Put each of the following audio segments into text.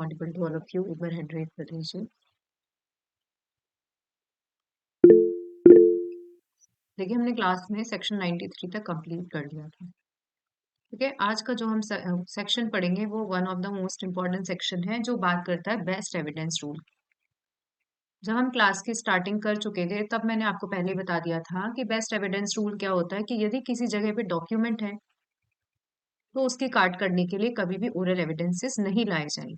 Audible to all of you? एक बार hand raise कर लीजिए। देखिए, हमने क्लास में सेक्शन 93 तक कंप्लीट कर लिया था। ठीक है, आज का जो हम सेक्शन पढ़ेंगे वो one of the most important section है, जो बात करता है बेस्ट एविडेंस रूल। जब हम क्लास की स्टार्टिंग कर चुके थे तब मैंने आपको पहले बता दिया था कि बेस्ट एविडेंस रूल क्या होता है, कि यदि किसी जगह पे डॉक्यूमेंट है तो उसकी काट करने के लिए कभी भी ओरल एविडेंसेस नहीं लाए जाएंगे।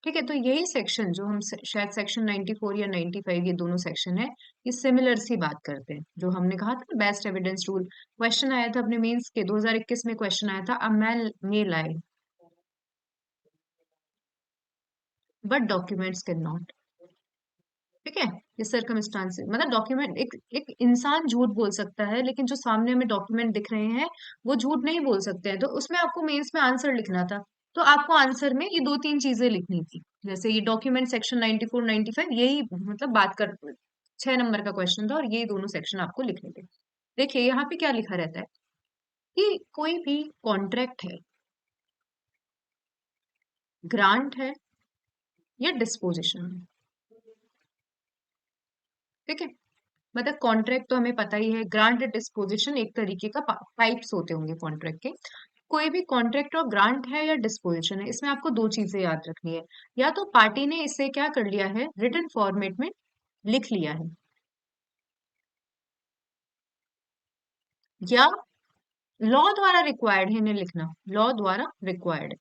ठीक है, तो यही सेक्शन जो हम शायद सेक्शन 94 या 95, ये दोनों सेक्शन है, ये सिमिलर सी बात करते हैं। जो हमने कहा था बेस्ट एविडेंस रूल, क्वेश्चन आया था अपने मेंस के 2021 में, क्वेश्चन आया था a man may lie but documents can not. ठीक है, ये सर्कमस्टांस मतलब डॉक्यूमेंट, एक इंसान झूठ बोल सकता है लेकिन जो सामने हमें डॉक्यूमेंट दिख रहे हैं वो झूठ नहीं बोल सकते हैं। तो उसमें आपको मेंस में आंसर लिखना था, तो आपको आंसर में ये दो तीन चीजें लिखनी थी। जैसे ये डॉक्यूमेंट सेक्शन 94 95, यही मतलब बात कर 6 नंबर का क्वेश्चन था और ये दोनों सेक्शन आपको लिखने थे। देखिए यहाँ पे क्या लिखा रहता है कि कोई भी कॉन्ट्रैक्ट है, ग्रांट है या डिस्पोजिशन है। ठीक है, मतलब कॉन्ट्रैक्ट तो हमें पता ही है, ग्रांट डिस्पोजिशन एक तरीके का टाइप्स होते होंगे कॉन्ट्रैक्ट के। कोई भी कॉन्ट्रैक्ट और ग्रांट है या डिस्पोजिशन है, इसमें आपको दो चीजें याद रखनी है। या तो पार्टी ने इसे क्या कर लिया है, रिटन फॉर्मेट में लिख लिया है, या लॉ द्वारा रिक्वायर्ड है इन्हें लिखना, लॉ द्वारा रिक्वायर्ड है।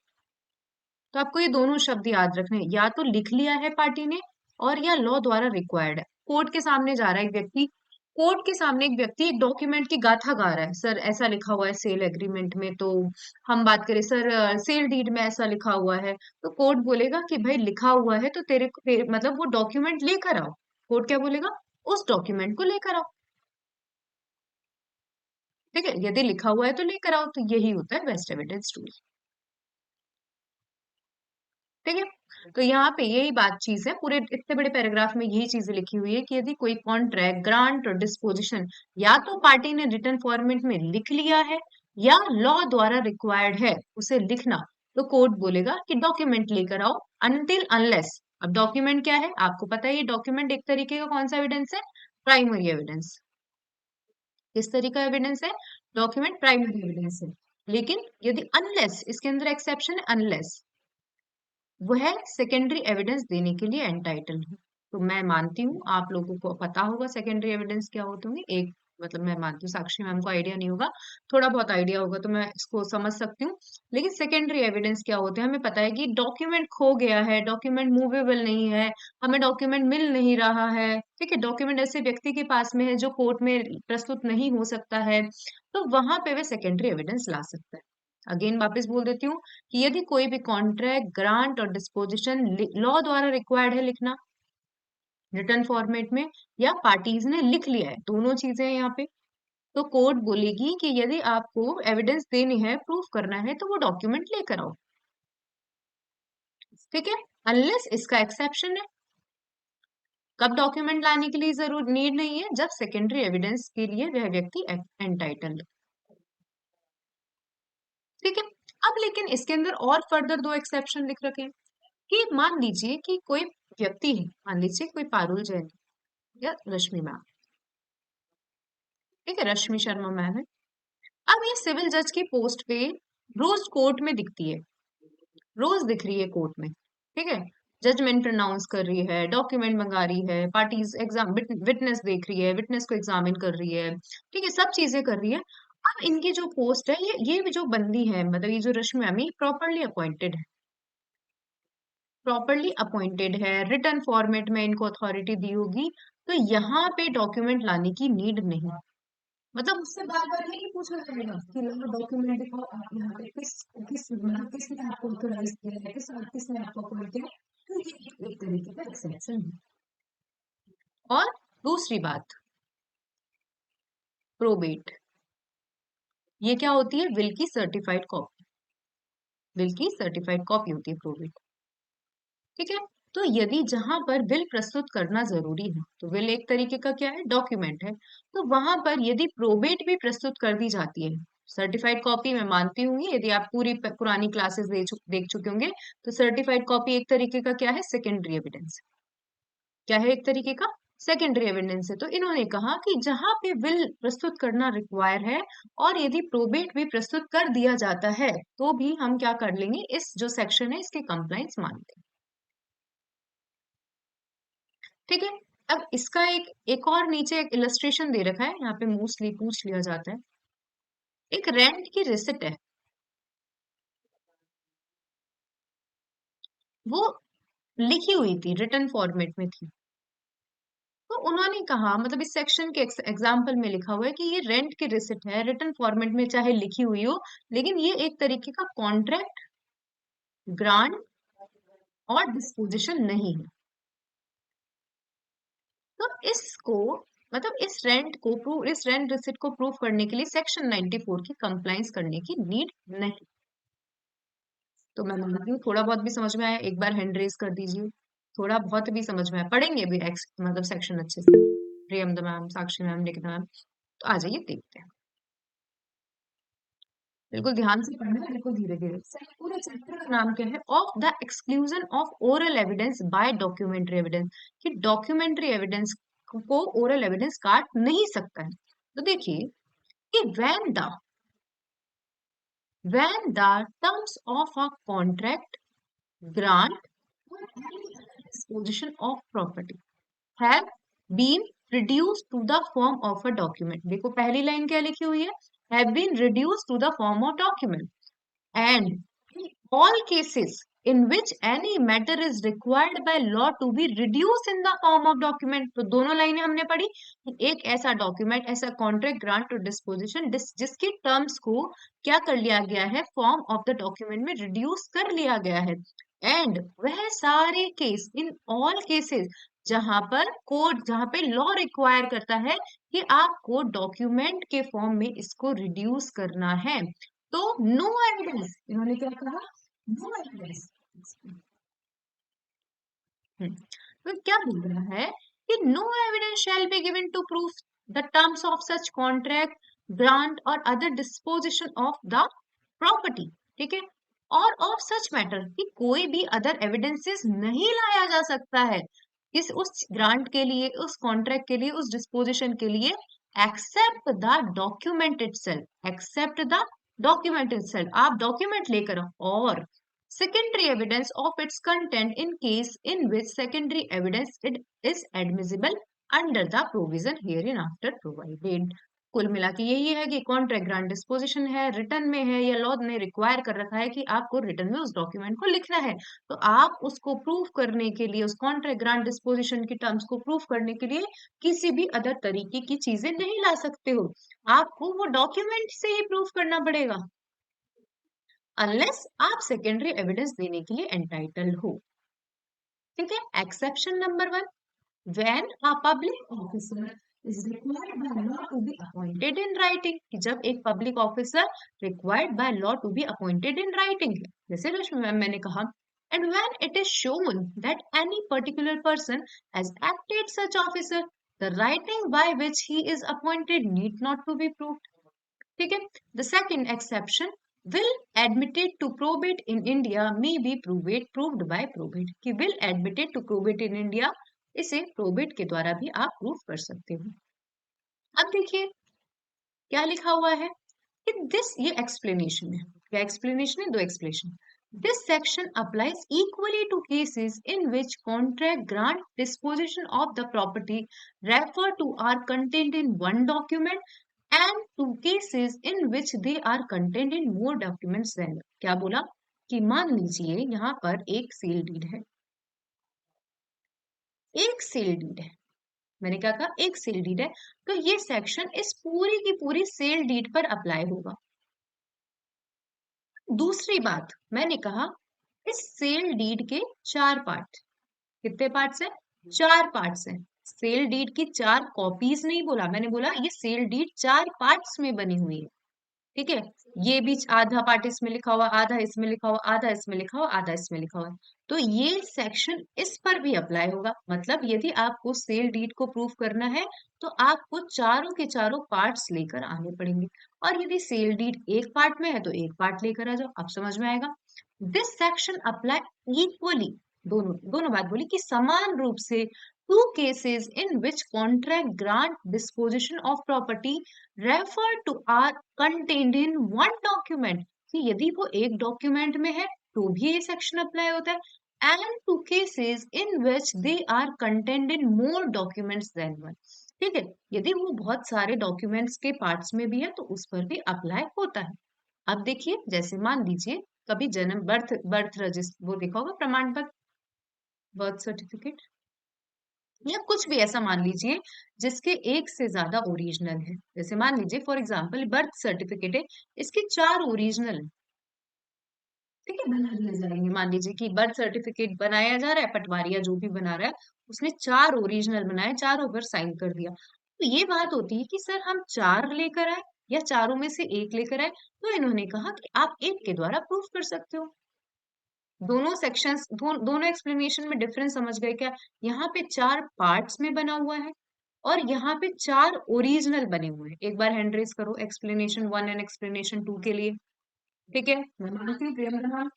तो आपको ये दोनों शब्द याद रखने हैं, या तो लिख लिया है पार्टी ने और या लॉ द्वारा रिक्वायर्ड है। कोर्ट के सामने जा रहा है एक व्यक्ति, कोर्ट के सामने एक व्यक्ति एक डॉक्यूमेंट की गाथा गा रहा है, सर ऐसा लिखा हुआ है सेल एग्रीमेंट में, तो हम बात करें सर सेल डीड में ऐसा लिखा हुआ है, तो कोर्ट बोलेगा कि भाई लिखा हुआ है तो मतलब वो डॉक्यूमेंट लेकर आओ। कोर्ट क्या बोलेगा, उस डॉक्यूमेंट को लेकर आओ। ठीक है, यदि लिखा हुआ है तो लेकर आओ, तो यही होता है बेस्ट एविडेंस रूल। ठीक है, तो यहाँ पे यही बात चीज है, पूरे इतने बड़े पैराग्राफ में यही चीजें लिखी हुई है कि यदि कोई कॉन्ट्रैक्ट, ग्रांट और डिस्पोजिशन या तो पार्टी ने रिटन फॉर्मेट में लिख लिया है या लॉ द्वारा रिक्वायर्ड है उसे लिखना, तो कोर्ट बोलेगा कि डॉक्यूमेंट लेकर आओ। अनटिल अनलेस, अब डॉक्यूमेंट क्या है आपको पता है, ये डॉक्यूमेंट एक तरीके का कौन सा एविडेंस है, प्राइमरी एविडेंस। किस तरीके का एविडेंस है, डॉक्यूमेंट प्राइमरी एविडेंस है। लेकिन यदि अनलेस, इसके अंदर एक्सेप्शन है, अनलेस वह सेकेंडरी एविडेंस देने के लिए एंटाइटल है। तो मैं मानती हूँ आप लोगों को पता होगा सेकेंडरी एविडेंस क्या होते होंगे। एक मतलब मैं मानती हूँ साक्षी मैम को आइडिया नहीं होगा, थोड़ा बहुत आइडिया होगा तो मैं इसको समझ सकती हूँ। लेकिन सेकेंडरी एविडेंस क्या होते हैं, हमें पता है कि डॉक्यूमेंट खो गया है, डॉक्यूमेंट मूवेबल नहीं है, हमें डॉक्यूमेंट मिल नहीं रहा है। ठीक है, डॉक्यूमेंट ऐसे व्यक्ति के पास में है जो कोर्ट में प्रस्तुत नहीं हो सकता है, तो वहां पे वे सेकेंडरी एविडेंस ला सकता है। अगेन वापस बोल देती हूँ कि यदि कोई भी कॉन्ट्रैक्ट, ग्रांट और डिस्पोजिशन लॉ द्वारा रिक्वायर्ड है लिखना रिटर्न फॉर्मेट में, या पार्टीज ने लिख लिया है, दोनों चीजें हैं यहाँ पे, तो कोर्ट बोलेगी कि यदि आपको एविडेंस देनी है, प्रूफ करना है, तो वो डॉक्यूमेंट लेकर आओ। ठीक है, अनलेस इसका एक्सेप्शन है, कब डॉक्यूमेंट लाने के लिए जरूर नीड नहीं है, जब सेकेंडरी एविडेंस के लिए वह व्यक्ति एंटाइटल्ड। ठीक है, अब लेकिन इसके अंदर और फर्दर दो एक्सेप्शन लिख रखे हैं कि मान लीजिए कि कोई व्यक्ति है, मान लीजिए कोई पारुल जैन या रश्मि मैम, ठीक है, रश्मि शर्मा मैम है। अब ये सिविल जज की पोस्ट पे रोज कोर्ट में दिखती है, रोज दिख रही है कोर्ट में। ठीक है, जजमेंट प्रोनाउंस कर रही है, डॉक्यूमेंट मंगा रही है, पार्टीज एग्जाम विटनेस देख रही है, विटनेस को एग्जामिन कर रही है, ठीक है, सब चीजें कर रही है। अब इनकी जो पोस्ट है, ये जो बंदी है, मतलब ये जो रश्मि मैम, प्रॉपरली अपॉइंटेड है, प्रॉपरली अपॉइंटेड है, रिटर्न फॉर्मेट में इनको अथॉरिटी दी होगी, तो यहाँ पे डॉक्यूमेंट लाने की नीड नहीं। मतलब उससे बार बार नहीं पूछा जाएगा कि डॉक्यूमेंट दिखाओ, आप यहाँ पे किस किस मतलब किसने आपको ऑथराइज किया है, किसने आपको अपॉइंट किया है। तो ये एक तरीके का एक्सेप्शन है। और दूसरी बात, प्रोबेट, ये क्या होती है, विल की सर्टिफाइड कॉपी, विल की सर्टिफाइड कॉपी होती है प्रोबेट। ठीक है, तो यदि जहां पर विल प्रस्तुत करना जरूरी है, तो विल एक तरीके का क्या है, डॉक्यूमेंट है, तो वहां पर यदि प्रोबेट भी प्रस्तुत कर दी जाती है, सर्टिफाइड कॉपी मैं मानती हूँ, यदि आप पूरी पुरानी क्लासेस देख चुके होंगे, तो सर्टिफाइड कॉपी एक तरीके का क्या है, सेकेंडरी एविडेंस। क्या है, एक तरीके का सेकेंडरी एविडेंस है। तो इन्होंने कहा कि जहां पे विल प्रस्तुत करना रिक्वायर है और यदि प्रोबेट भी प्रस्तुत कर दिया जाता है, तो भी हम क्या कर लेंगे, इस जो सेक्शन है इसके कंप्लाइंस मानते हैं। ठीक है। अब इसका एक और नीचे एक इलस्ट्रेशन दे रखा है, यहाँ पे मोस्टली पूछ लिया जाता है। एक रेंट की रिसिट है, वो लिखी हुई थी, रिटन फॉर्मेट में थी। तो उन्होंने कहा, मतलब इस सेक्शन के एग्जाम्पल में लिखा हुआ है कि ये रेंट की रिसिट है, रिटन फॉर्मेट में चाहे लिखी हुई हो, लेकिन ये एक तरीके का कॉन्ट्रैक्ट, ग्रांट और डिस्पोजिशन नहीं है। तो इसको, मतलब इस रेंट रिसिट को प्रूव करने के लिए सेक्शन 94 की कंप्लाइंस करने की नीड नहीं। तो मैं मानती हूँ थोड़ा बहुत भी समझ में आया, एक बार हैंड रेज कर दीजिए। थोड़ा बहुत भी समझ में आया, पढ़ेंगे भी मतलब सेक्शन अच्छे से, प्रियम द ma'am, Sakshi ma'am, Nikita ma'am. तो आ जाइए देखते हैं, बिल्कुल ध्यान से पढ़ना है, बिल्कुल धीरे धीरे। पूरे चैप्टर का नाम क्या है, of the exclusion of oral evidence bye documentary evidence, कि डॉक्यूमेंट्री एविडेंस को ओरल एविडेंस काट नहीं सकता है। तो देखिए कि when the terms of a contract, grant or any disposition of property have been reduced to the form of a document, देखो पहली लाइन क्या लिखी हुई है, have been reduced to the form of document, and in all cases in which any matter is required by law to be reduced in the form of document, तो दोनों लाइनें हमने पढ़ी कि एक ऐसा डॉक्यूमेंट, ऐसा कॉन्ट्रैक्ट, ग्रांट और डिस्पोजिशन जिसके टर्म्स को क्या कर लिया गया है, फॉर्म ऑफ द डॉक्यूमेंट में रिड्यूस कर लिया गया है। एंड वह सारे केस, इन ऑल केसेस, जहां पे लॉ रिक्वायर करता है कि आपको डॉक्यूमेंट के फॉर्म में इसको रिड्यूस करना है, तो नो एविडेंस, इन्होंने क्या कहा, नो एविडेंस। तो क्या बोल रहा है कि no evidence shall be given to proof the terms of such contract, grant और other disposition of the property. ठीक है, और ऑफ सच मैटर, कि कोई भी अदर एविडेंसेस नहीं लाया जा सकता है इस उस ग्रांट के लिए, उस कॉन्ट्रैक्ट के लिए, उस डिस्पोजिशन के लिए, accept the document itself, accept the document itself, आप डॉक्यूमेंट लेकर आओ, और secondary evidence of its content in case in which secondary evidence it is admissible under the provision hereinafter provided। कुल मिला के यही है कि कॉन्ट्रैक्ट, ग्रांट, डिस्पोजिशन है, रिटर्न में है, या लॉ ने रिक्वायर कर रखा है कि आपको रिटर्न में उस डॉक्यूमेंट को लिखना है, तो आप उसको प्रूफ करने के लिए, उस कॉन्ट्रैक्ट, ग्रांट, डिस्पोजिशन की टर्म्स को प्रूफ करने के लिए किसी भी अदर तरीके की चीजें नहीं ला सकते हो, आपको वो डॉक्यूमेंट से ही प्रूफ करना पड़ेगा, अनलेस आप सेकेंडरी एविडेंस देने के लिए एंटाइटल्ड हो। ठीक है, exception number 1, when a public officer is required by law to be appointed in writing, कि जब एक public officer required by law to be appointed in writing, जैसे रश्मि मैम मैंने कहा, and when it is shown that any particular person has acted such officer, the writing by which he is appointed need not to be proved. ठीक है, the second exception, will admitted to probate in India may be proved by probate, कि will admitted to probate in India, इसे probate के द्वारा भी आप prove कर सकते हो। अब देखिए क्या लिखा हुआ है कि ये एक्सप्लेनेशन है, क्या एक्सप्लेनेशन है, दो explanation. This section applies equally to cases in which contract, grant, disposition of the property referred to are contained in one document and to cases in which they are contained in more documents than। क्या बोला कि मान लीजिए यहाँ पर एक sale deed है, एक सेल डीड है, मैंने क्या कहा, एक सेल डीड है, तो ये सेक्शन इस पूरी की पूरी सेल डीड पर अप्लाई होगा। दूसरी बात, मैंने कहा इस सेल डीड के 4 पार्ट, कितने पार्ट्स हैं, 4 पार्ट्स हैं। सेल डीड की 4 कॉपीज नहीं बोला, मैंने बोला ये सेल डीड 4 पार्ट्स में बनी हुई है। ठीक है, ये भी आधा पार्ट इसमें लिखा हुआ, आधा इसमें लिखा हुआ, आधा इसमें लिखा हुआ, आधा इसमें लिखा हुआ। तो ये सेक्शन इस पर भी अप्लाई होगा। मतलब यदि आपको सेल डीड को प्रूव करना है तो आपको चारों के चारों पार्ट्स लेकर आने पड़ेंगे। और यदि सेल डीड एक पार्ट में है तो एक पार्ट लेकर आ जाओ, अब समझ में आएगा। दिस सेक्शन अप्लाई इक्वली, दोनों दोनों बात बोली कि समान रूप से to cases in which contract grant disposition of property refer to are contained in one document, कि यदि वो एक डॉक्यूमेंट में है तो भी ये सेक्शन अप्लाई होता है, and to cases in which they are contained in more documents then one. ठीक है, यदि वो बहुत सारे डॉक्यूमेंट्स के पार्ट्स में भी है तो उस पर भी अप्लाई होता है। अब देखिए, जैसे मान लीजिए कभी जन्म बर्थ बर्थ रजिस्टर वो देखा होगा, प्रमाण पत्र, बर्थ सर्टिफिकेट, या कुछ भी ऐसा मान लीजिए जिसके एक से ज्यादा ओरिजिनल है। जैसे मान लीजिए फॉर एग्जांपल बर्थ सर्टिफिकेट है, इसके 4 ओरिजिनल है। ठीक है, बना दिए जाएंगे। मान लीजिए कि बर्थ सर्टिफिकेट बनाया जा रहा है, पटवारिया जो भी बना रहा है उसने 4 ओरिजिनल बनाए, चारों पर साइन कर दिया। तो ये बात होती है कि सर हम 4 लेकर आए या चारों में से एक लेकर आए, तो इन्होंने कहा कि आप एक के द्वारा प्रूफ कर सकते हो। दोनों सेक्शंस दोनों एक्सप्लेनेशन में डिफरेंस समझ गए क्या? यहाँ पे 4 पार्ट्स में बना हुआ है और यहाँ पे 4 ओरिजिनल बने हुए हैं। एक बार हैंड रेस करो एक्सप्लेनेशन 1 एंड एक्सप्लेनेशन 2 के लिए। ठीक है, मैं मानती हूँ प्रियंका,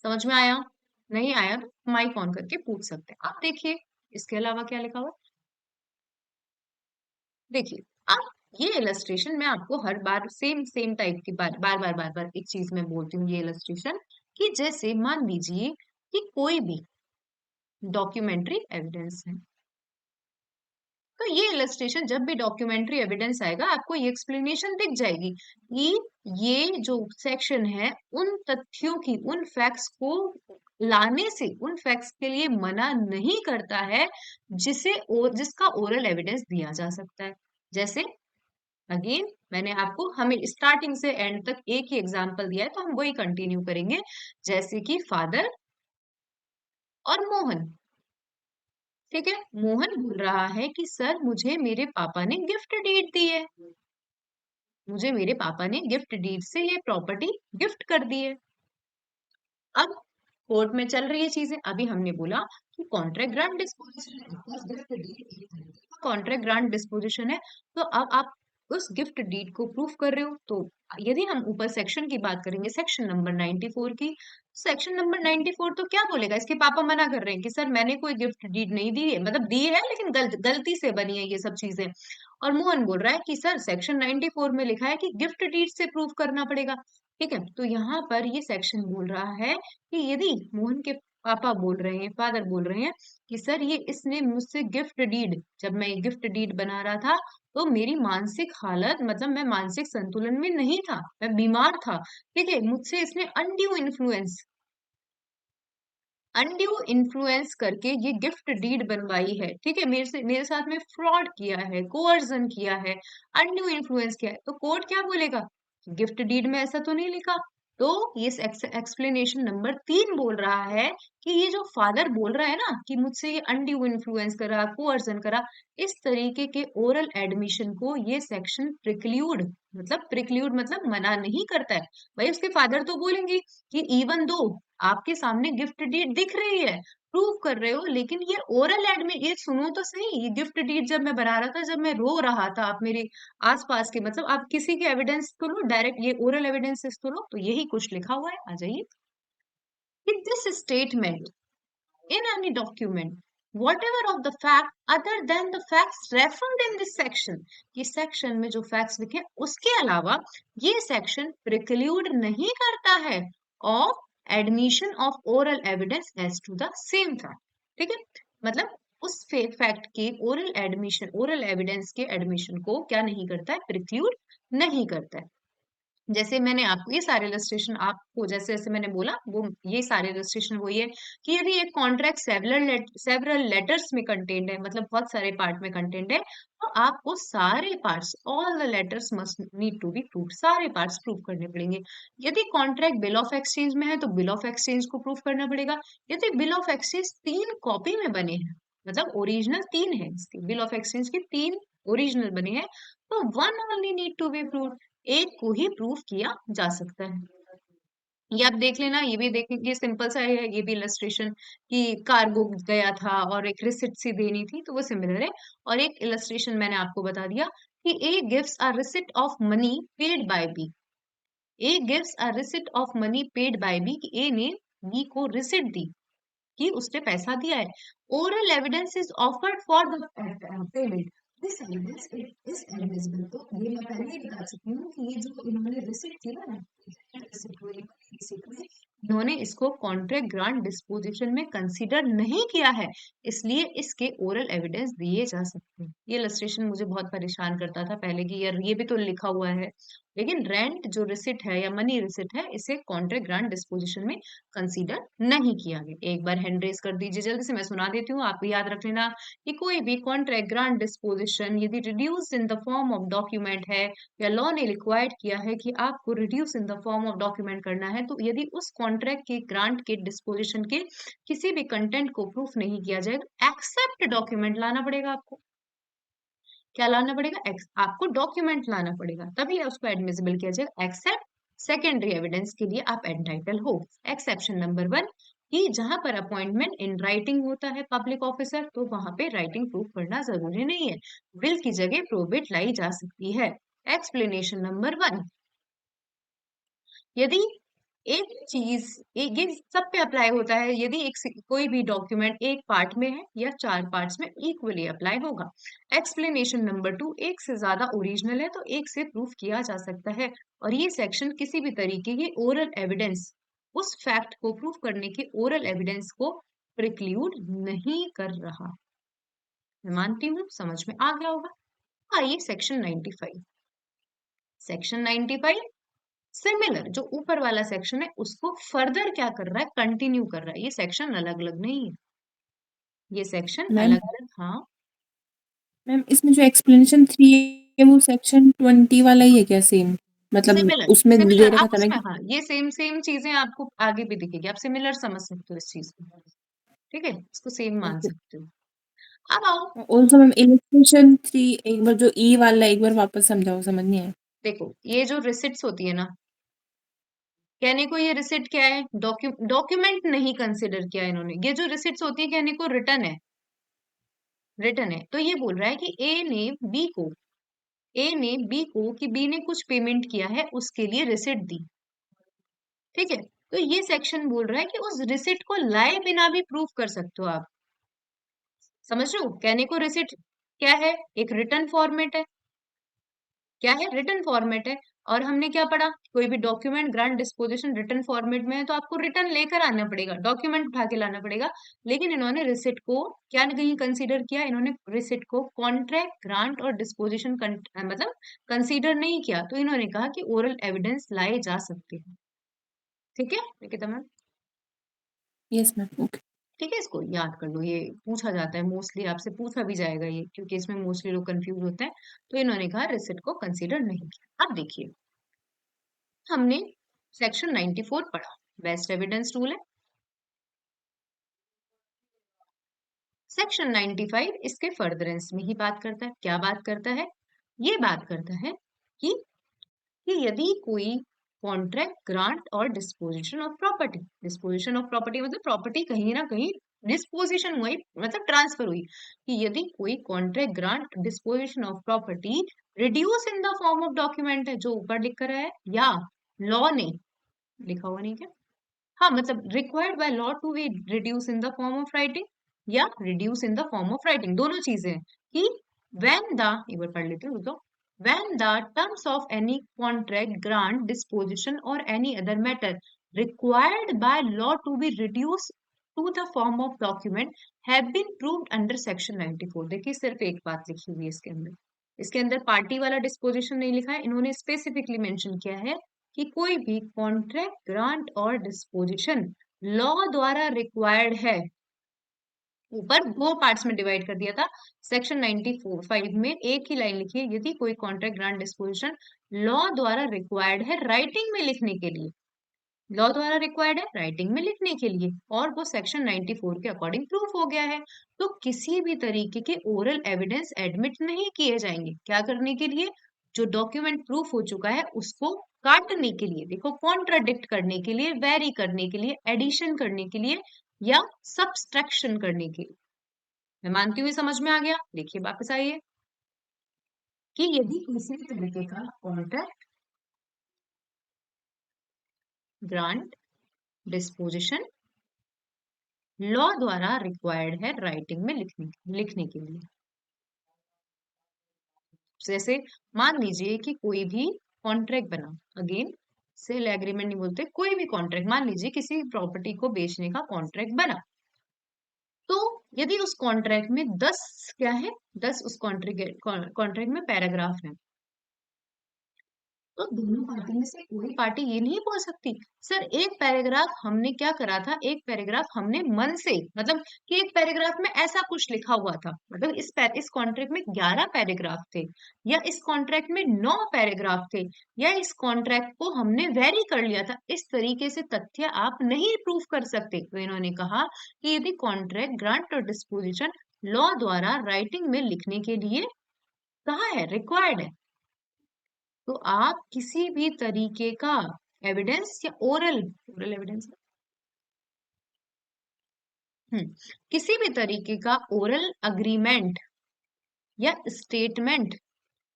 समझ में आया? नहीं आया तो माइक ऑन करके पूछ सकते हैं। आप देखिए इसके अलावा क्या लिखा हुआ है? देखिए, आप ये इलस्ट्रेशन मैं आपको हर बार सेम सेम टाइप की बार बार एक चीज में बोलती हूँ। ये इलस्ट्रेशन कि जैसे मान लीजिए कि कोई भी डॉक्यूमेंट्री एविडेंस है, तो ये इलस्ट्रेशन जब भी डॉक्यूमेंट्री एविडेंस आएगा आपको ये एक्सप्लेनेशन दिख जाएगी कि ये जो सेक्शन है उन तथ्यों की, उन फैक्ट्स को लाने से, उन फैक्ट्स के लिए मना नहीं करता है जिसका ओरल एविडेंस दिया जा सकता है। जैसे अगेन मैंने आपको हमें स्टार्टिंग से एंड तक एक ही एग्जांपल दिया है तो हम वही कंटिन्यू करेंगे। जैसे कि फादर और मोहन। ठीक है, मोहन बोल रहा है कि सर मुझे मेरे पापा ने गिफ्ट डीड दी है, मुझे मेरे पापा ने गिफ्ट डीड से ये प्रॉपर्टी गिफ्ट कर दी है। अब कोर्ट में चल रही है चीजें। अभी हमने बोला कि contract grant disposition, contract grant disposition है, तो अब आप उस गिफ्ट डीड को प्रूफ कर रहे हो। तो यदि हम ऊपर सेक्शन की बात करेंगे, सेक्शन नंबर 94 की, सेक्शन नंबर 94 तो क्या बोलेगा? इसके पापा मना कर रहे हैं कि सर मैंने कोई गिफ्ट डीड नहीं दी है, मतलब दी है लेकिन गलती से बनी है ये सब चीजें। और मोहन बोल रहा है कि सर सेक्शन 94 में लिखा है कि गिफ्ट डीड से प्रूफ करना पड़ेगा। ठीक है, तो यहाँ पर ये सेक्शन बोल रहा है कि यदि मोहन के पापा बोल रहे हैं, फादर बोल रहे हैं कि सर ये इसने मुझसे गिफ्ट डीड, जब मैं गिफ्ट डीड बना रहा था तो मेरी मानसिक हालत, मतलब मैं मानसिक संतुलन में नहीं था, मैं बीमार था। ठीक है, मुझसे इसने अनड्यू इन्फ्लुएंस करके ये गिफ्ट डीड बनवाई है। ठीक है, मेरे साथ में फ्रॉड किया है, कोअर्जन किया है, अनड्यू इन्फ्लुएंस किया है। तो कोर्ट क्या बोलेगा? गिफ्ट डीड में ऐसा तो नहीं लिखा। तो ये एक्सप्लेनेशन नंबर 3 बोल रहा है कि ये जो फादर बोल रहा है ना कि मुझसे ये अनड्यू इन्फ्लुएंस करा, कोअर्जन करा, इस तरीके के ओरल एडमिशन को ये सेक्शन प्रिक्ल्यूड मतलब मना नहीं करता है। भाई उसके फादर तो बोलेंगे कि इवन दो आपके सामने गिफ्ट डीड दिख रही है, प्रूव कर रहे हो, लेकिन ये ओरल एडमिट, ये सुनो तो सही, ये गिफ्ट डीड जब मैं बना रहा था, जब मैं रो रहा था, आप मेरे आसपास के, मतलब आप किसी के एविडेंस तो लो, डायरेक्ट ये ओरल एविडेंसेस तो लो। तो यही कुछ लिखा हुआ है, आ जाइए। In this statement, in any document, whatever of the fact other than the facts referred in this section, ये सेक्शन में जो फैक्ट्स लिखे हैं, उसके अलावा ये सेक्शन प्रिक्लूड नहीं करता है of admission of oral evidence as to the same fact. ठीक है, मतलब उस फैक्ट के ओरल एविडेंस के एडमिशन को क्या नहीं करता है? प्रिक्लूड नहीं करता है। जैसे मैंने आपको ये सारे इलस्ट्रेशन आपको जैसे जैसे मैंने बोला, वो ये सारे इलस्ट्रेशन वही है कि यदि एक कॉन्ट्रैक्ट सेवरल लेटर्स में कंटेंट है, मतलब बहुत सारे पार्ट में कंटेंट है, तो आपको सारे parts, all the letters must need to be prove, सारे पार्ट्स प्रूव करने पड़ेंगे। यदि कॉन्ट्रैक्ट बिल ऑफ एक्सचेंज में है तो बिल ऑफ एक्सचेंज को प्रूव करना पड़ेगा। यदि बिल ऑफ एक्सचेंज 3 कॉपी में बने हैं, मतलब ओरिजिनल 3 है, इसके बिल ऑफ एक्सचेंज के 3 ओरिजिनल बने हैं, तो one only need to be prove. एक को ही प्रूफ किया जा सकता है। ये आप देख लेना, ये भी देखेंगे, सिंपल सा है ये भी इलस्ट्रेशन, कि कार्गो गया था और एक रिसिप्ट सी देनी थी, तो वो सिमिलर है। और एक इलस्ट्रेशन मैंने आपको बता दिया कि A gives a receipt of money paid by B. A gives a receipt of money paid by B, कि ए ने बी को रिसिप्ट दी कि उसने पैसा दिया है। Oral evidence is offered for the payment, this evidence it is admissible. तो ये मैं पहले ही बता चुकी हूँ कि ये जो इन्होंने रिसिप्ट थी ना, इन्होंने इसको कॉन्ट्रैक्ट ग्रांट डिस्पोजिशन में कंसीडर नहीं किया है, इसलिए इसके ओरल एविडेंस दिए जा सकते हैं। ये इलस्ट्रेशन मुझे बहुत परेशान करता था पहले की, यार ये भी तो लिखा हुआ है, लेकिन रेंट जो रिसिट है या मनी रिसिट है, इसे कॉन्ट्रैक्ट ग्रांट डिस्पोजिशन में कंसीडर नहीं किया गया। एक बार हैंड रेज कर दीजिए, जल्दी से मैं सुना देती हूँ, आप भी याद रख लेना कि कोई भी कॉन्ट्रैक्ट ग्रांट डिस्पोजिशन यदि reduce in the form of document है, या लॉ ने रिक्वायर्ड किया है कि आपको reduce in the form of document करना है, तो यदि उस कॉन्ट्रैक्ट के ग्रांट के डिस्पोजिशन के किसी भी कंटेंट को प्रूफ नहीं किया जाएगा, एक्सेप्ट डॉक्यूमेंट लाना पड़ेगा आपको। क्या लाना पड़ेगा? आपको डॉक्यूमेंट लाना पड़ेगा, तभी उसको एडमिसिबल किया जाएगा। एक्सेप्ट सेकेंडरी एविडेंस के लिए आप एंटाइटल हो। एक्सेप्शन नंबर 1, कि जहां पर अपॉइंटमेंट इन राइटिंग होता है पब्लिक ऑफिसर, तो वहां पे राइटिंग प्रूफ करना जरूरी नहीं है, विल की जगह प्रोबेट लाई जा सकती है। एक्सप्लेनेशन नंबर 1, यदि एक चीज, एक ये सब पे अप्लाई होता है, यदि कोई भी डॉक्यूमेंट एक पार्ट में है या 4 पार्ट्स में, इक्वली अप्लाई होगा। एक्सप्लेनेशन नंबर 2, एक से ज्यादा ओरिजिनल है तो एक से प्रूफ किया जा सकता है, और ये सेक्शन किसी भी तरीके की ओरल एविडेंस, उस फैक्ट को प्रूफ करने के ओरल एविडेंस को प्रिक्लूड नहीं कर रहा। मैं मानती हूँ समझ में आ गया होगा। आइए सेक्शन 95। सेक्शन 95 सिमिलर, जो ऊपर वाला सेक्शन है उसको फर्दर क्या कर रहा है, कंटिन्यू कर रहा है। ये सेक्शन अलग अलग नहीं है, ये सेक्शन मैम अलग अलग। हाँ, मैम इसमें जो एक्सप्लेनेशन 3 है वो सेक्शन 20 वाला ही है क्या सेम? मतलब सिमिलर उसमें दे सिमिलर, रखा आप था ना उसमें, कि हाँ ये सेम सेम चीजें आपको आगे भी दिखेगी, आप सिमिलर समझ सकते हो इस चीज को, ठीक है, इसको सेम मान ओके। सकते हो। अब आओ, ऑल्सो मैम इलस्ट्रेशन 3 एक बार जो ई वाला है, एक बार वापस समझाओ, समझ नहीं आया। देखो ये जो रिसिट्स होती है ना, कहने को ये रिसिट क्या है, डॉक्यूमेंट नहीं कंसिडर किया इन्होंने, ये जो रिसिट्स होती है कहने को रिटर्न है, रिटर्न है। तो ये बोल रहा है कि ए ने बी को कि बी ने कुछ पेमेंट किया है, उसके लिए रिसिट दी, ठीक है। तो ये सेक्शन बोल रहा है कि उस रिसिट को लाए बिना भी प्रूफ कर सकते हो आप। समझ रहे हो, कहने को रिसिट क्या है, एक रिटर्न फॉर्मेट है, क्या है, रिटर्न फॉर्मेट है। और हमने क्या पढ़ा, कोई भी document grant disposition return format में है, तो आपको रिटर्न लेकर आना पड़ेगा, डॉक्यूमेंट उठा के लाना पड़ेगा। लेकिन इन्होंने रिसिट को क्या नहीं कंसीडर किया, इन्होंने रिसिट को कॉन्ट्रैक्ट ग्रांट और डिस्पोजिशन मतलब कंसीडर नहीं किया, तो इन्होंने कहा कि ओरल एविडेंस लाए जा सकते हैं। ठीक है Nikita ma'am, yes ma'am, okay. ठीक है, इसको याद कर लो, ये पूछा जाता है मोस्टली, आपसे पूछा भी जाएगा ये, क्योंकि इसमें मोस्टली लोग कंफ्यूज होते हैं। तो इन्होंने कहा रिसिट को कंसीडर नहीं किया। अब देखिए, हमने सेक्शन 94 पढ़ा, बेस्ट एविडेंस रूल है। सेक्शन 95 इसके फर्दरेंस में ही बात करता है। क्या बात करता है, ये बात करता है कि यदि कोई कॉन्ट्रैक्ट ग्रांट और disposition of property, disposition of property मतलब प्रॉपर्टी कहीं ना कहीं डिस्पोजिशन हुई, मतलब ट्रांसफर हुई, कि यदि कोई contract grant disposition of property reduce in the form of document है, जो ऊपर लिख कर है, या लॉ ने लिखा हुआ नहीं क्या, हाँ मतलब required by law to be reduce in the form of writing, या reduce in the form of writing, दोनों चीजें हैं। कि व्हेन द, एक बार पढ़ लेती हूँ तो, when the terms of any contract grant disposition और any other matter required by law to be reduce to the form of document have been proved under section 94। देखिए सिर्फ एक बात लिखी हुई है इसके अंदर, इसके अंदर पार्टी वाला डिस्पोजिशन नहीं लिखा है, इन्होंने स्पेसिफिकली मेंशन किया है कि कोई भी कॉन्ट्रैक्ट ग्रांट और डिस्पोजिशन लॉ द्वारा रिक्वायर्ड है। ऊपर दो पार्ट्स में डिवाइड कर दिया था, सेक्शन 94 5 में एक ही लाइन लिखी है, यदि कोई कॉन्ट्रैक्ट ग्रांट डिस्पोजिशन लॉ द्वारा रिक्वायर्ड है राइटिंग में लिखने के लिए, लॉ द्वारा रिक्वायर्ड है राइटिंग में लिखने के लिए, और वो सेक्शन 94 के अकॉर्डिंग प्रूफ हो गया है, तो किसी भी तरीके के ओरल एविडेंस एडमिट नहीं किए जाएंगे। क्या करने के लिए, जो डॉक्यूमेंट प्रूफ हो चुका है उसको काटने के लिए, देखो कॉन्ट्राडिक्ट करने के लिए, वेरी करने के लिए, एडिशन करने के लिए या सब्सट्रैक्शन करने के लिए। मैं मानती हूँ समझ में आ गया। देखिए वापस आइए कि यदि किसी तरीके का कॉन्ट्रैक्ट, ग्रांट, डिस्पोजिशन लॉ द्वारा रिक्वायर्ड है राइटिंग में लिखने के लिए। जैसे मान लीजिए कि कोई भी कॉन्ट्रैक्ट बना, अगेन सेल एग्रीमेंट नहीं बोलते, कोई भी कॉन्ट्रैक्ट, मान लीजिए किसी प्रॉपर्टी को बेचने का कॉन्ट्रैक्ट बना, तो यदि उस कॉन्ट्रैक्ट में 10 क्या है, 10 उस कॉन्ट्रैक्ट में पैराग्राफ है, तो दोनों पार्टी में से कोई पार्टी ये नहीं बोल सकती सर एक पैराग्राफ हमने क्या करा था, एक पैराग्राफ हमने मन से, मतलब कि एक पैराग्राफ में ऐसा कुछ लिखा हुआ था, मतलब इस कॉन्ट्रैक्ट में 11 पैराग्राफ थे, या इस कॉन्ट्रैक्ट में 9 पैराग्राफ थे, या इस कॉन्ट्रैक्ट को हमने वेरी कर लिया था, इस तरीके से तथ्य आप नहीं प्रूव कर सकते। तो इन्होंने कहा कि यदि कॉन्ट्रैक्ट, ग्रांट और डिस्पोजिशन लॉ द्वारा राइटिंग में लिखने के लिए कहा है, रिक्वायर्ड है, तो आप किसी भी तरीके का एविडेंस या ओरल ओरल एविडेंस, किसी भी तरीके का ओरल अग्रीमेंट या स्टेटमेंट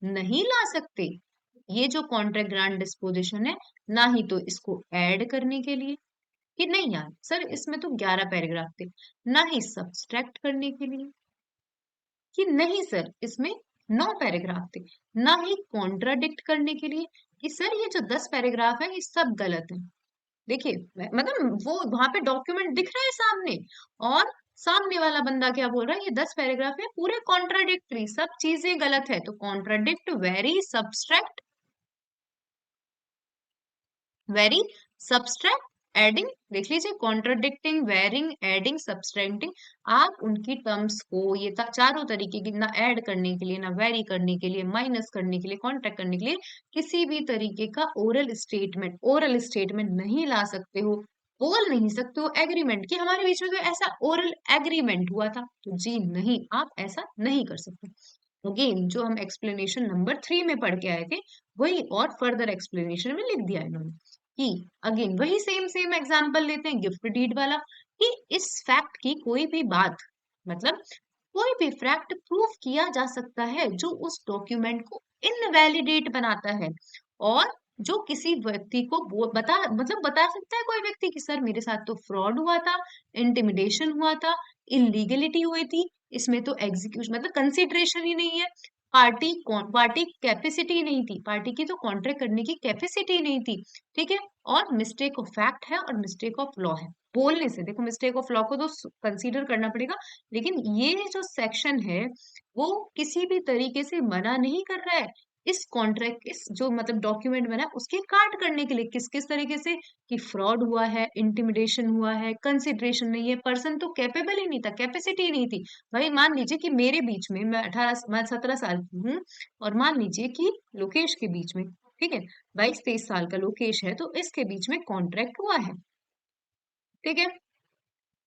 नहीं ला सकते। ये जो कॉन्ट्रैक्ट, ग्रांट, डिस्पोजिशन है, ना ही तो इसको ऐड करने के लिए कि नहीं यार सर इसमें तो 11 पैराग्राफ थे, ना ही सब्सट्रैक्ट करने के लिए कि नहीं सर इसमें 9 पैराग्राफ थे, ना ही कॉन्ट्राडिक्ट करने के लिए कि सर ये जो 10 पैराग्राफ है ये सब गलत है। देखिए मतलब वो वहां पे डॉक्यूमेंट दिख रहा है सामने, और सामने वाला बंदा क्या बोल रहा है, ये 10 पैराग्राफ है पूरे कॉन्ट्राडिक्टरी, सब चीजें गलत है, तो contradict, very, subtract, very, subtract, adding, देख लीजिए कॉन्ट्राडिक्टिंग, वेरिंग, एडिंग, सब्सट्रैक्टिंग, आप उनकी टर्म्स को ये चारों तरीके की, ना ऐड करने के लिए, ना वेरी करने के लिए, माइनस करने के लिए, कॉन्ट्रैक्ट करने के लिए किसी भी तरीके का ओरल स्टेटमेंट नहीं ला सकते हो, बोल नहीं सकते हो एग्रीमेंट कि हमारे बीच में तो ऐसा ओरल एग्रीमेंट हुआ था, तो जी नहीं, आप ऐसा नहीं कर सकते। अगेन जो हम एक्सप्लेनेशन नंबर 3 में पढ़ के आए थे, वही और फर्दर एक्सप्लेनेशन में लिख दिया इन्होंने कि अगेन वही सेम सेम एग्जांपल लेते हैं गिफ्ट डीड वाला, कि इस फैक्ट की कोई भी बात, मतलब कोई भी फैक्ट प्रूफ किया जा सकता है जो उस डॉक्यूमेंट को इनवैलिडेट बनाता है, और जो किसी व्यक्ति को बता सकता है कोई व्यक्ति कि सर मेरे साथ तो फ्रॉड हुआ था, इंटिमिडेशन हुआ था, इलीगलिटी हुई थी, इसमें तो एग्जीक्यूशन मतलब कंसिडरेशन ही नहीं है, पार्टी कैपेसिटी नहीं थी, पार्टी की तो कॉन्ट्रैक्ट करने की कैपेसिटी नहीं थी, ठीक है, और मिस्टेक ऑफ फैक्ट है और मिस्टेक ऑफ लॉ है। बोलने से देखो मिस्टेक ऑफ लॉ को तो कंसीडर करना पड़ेगा, लेकिन ये जो सेक्शन है वो किसी भी तरीके से मना नहीं कर रहा है इस कॉन्ट्रैक्ट, इस जो मतलब डॉक्यूमेंट बना है, उसके काट करने के लिए, किस किस तरीके से कि फ्रॉड हुआ है, इंटिमिडेशन हुआ है, कंसिडरेशन नहीं है, पर्सन तो कैपेबल ही नहीं था, कैपेसिटी नहीं थी। भाई मान लीजिए कि मेरे बीच में, मैं 17 साल की हूँ, और मान लीजिए कि लोकेश के बीच में, ठीक है, 22-23 साल का लोकेश है, तो इसके बीच में कॉन्ट्रैक्ट हुआ है, ठीक है,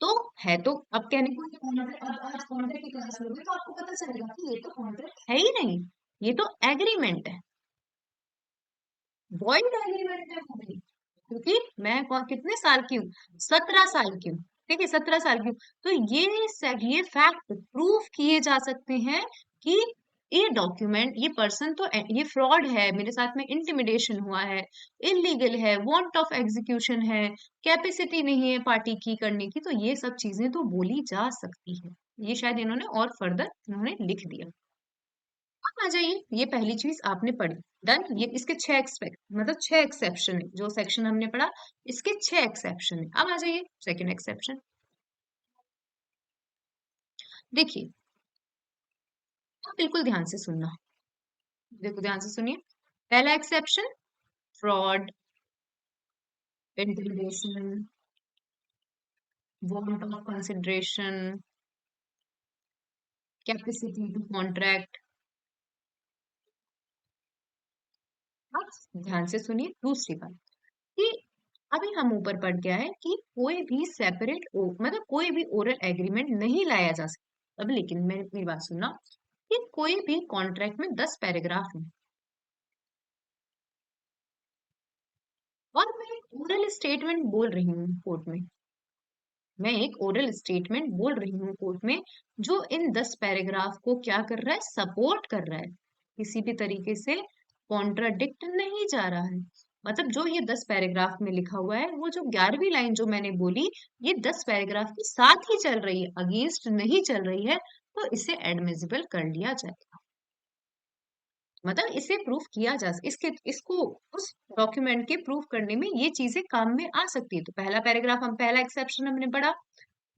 तो है तो अब कहने को ये कॉन्ट्रैक्ट, अब आज कॉन्ट्रैक्ट की क्लास लोगे तो आपको पता चलेगा कि ये तो कॉन्ट्रैक्ट है ही नहीं, ये तो एग्रीमेंट है, वॉइड एग्रीमेंट है वो भी, क्योंकि मैं कितने साल की हूँ, 17 साल की हूँ, ठीक है, 17 साल की हूँ, तो ये फैक्ट प्रूफ किए जा सकते हैं कि ये डॉक्यूमेंट, ये पर्सन तो ये फ्रॉड है, मेरे साथ में इंटिमिडेशन हुआ है, इलीगल है, वांट ऑफ एग्जीक्यूशन है, कैपेसिटी नहीं है पार्टी की करने की, तो ये सब चीजें तो बोली जा सकती है। ये शायद इन्होंने और फर्दर इन्होंने लिख दिया। अब आ जाइए, ये पहली चीज आपने पढ़ी, डन, ये इसके 6 एक्सपेक्ट मतलब 6 एक्सेप्शन है, जो सेक्शन हमने पढ़ा इसके 6 एक्सेप्शन है। अब आ जाइए सेकंड एक्सेप्शन, देखिए आप बिल्कुल ध्यान से सुनना, देखो ध्यान से सुनिए, पहला exception, fraud, intimidation, want of consideration, capacity to contract. अब ध्यान से सुनिए दूसरी बात कि अभी हम ऊपर पढ़ के आए कि कोई भी सेपरेट मतलब कोई भी ओरल एग्रीमेंट नहीं लाया जा सकता। अब लेकिन मेरी बात सुनना कि कोई भी कॉन्ट्रैक्ट में 10 पैराग्राफ है, और मैं एक ओरल स्टेटमेंट बोल रही हूँ कोर्ट में, मैं एक ओरल स्टेटमेंट बोल रही हूँ कोर्ट में, जो इन 10 पैराग्राफ को क्या कर रहा है, सपोर्ट कर रहा है, किसी भी तरीके से कॉन्ट्राडिक्ट नहीं जा रहा है। मतलब जो ये 10 पैराग्राफ में लिखा हुआ है, वो जो 11वीं लाइन जो मैंने बोली, ये 10 पैराग्राफ के साथ ही चल रही है, अगेंस्ट नहीं चल रही है, तो इसे एडमिसिबल कर लिया जाएगा। मतलब इसे प्रूफ किया जा इसके इसको उस डॉक्यूमेंट के प्रूफ करने में ये चीजें काम में आ सकती है। तो पहला पैराग्राफ, हम पहला एक्सेप्शन हमने पढ़ा,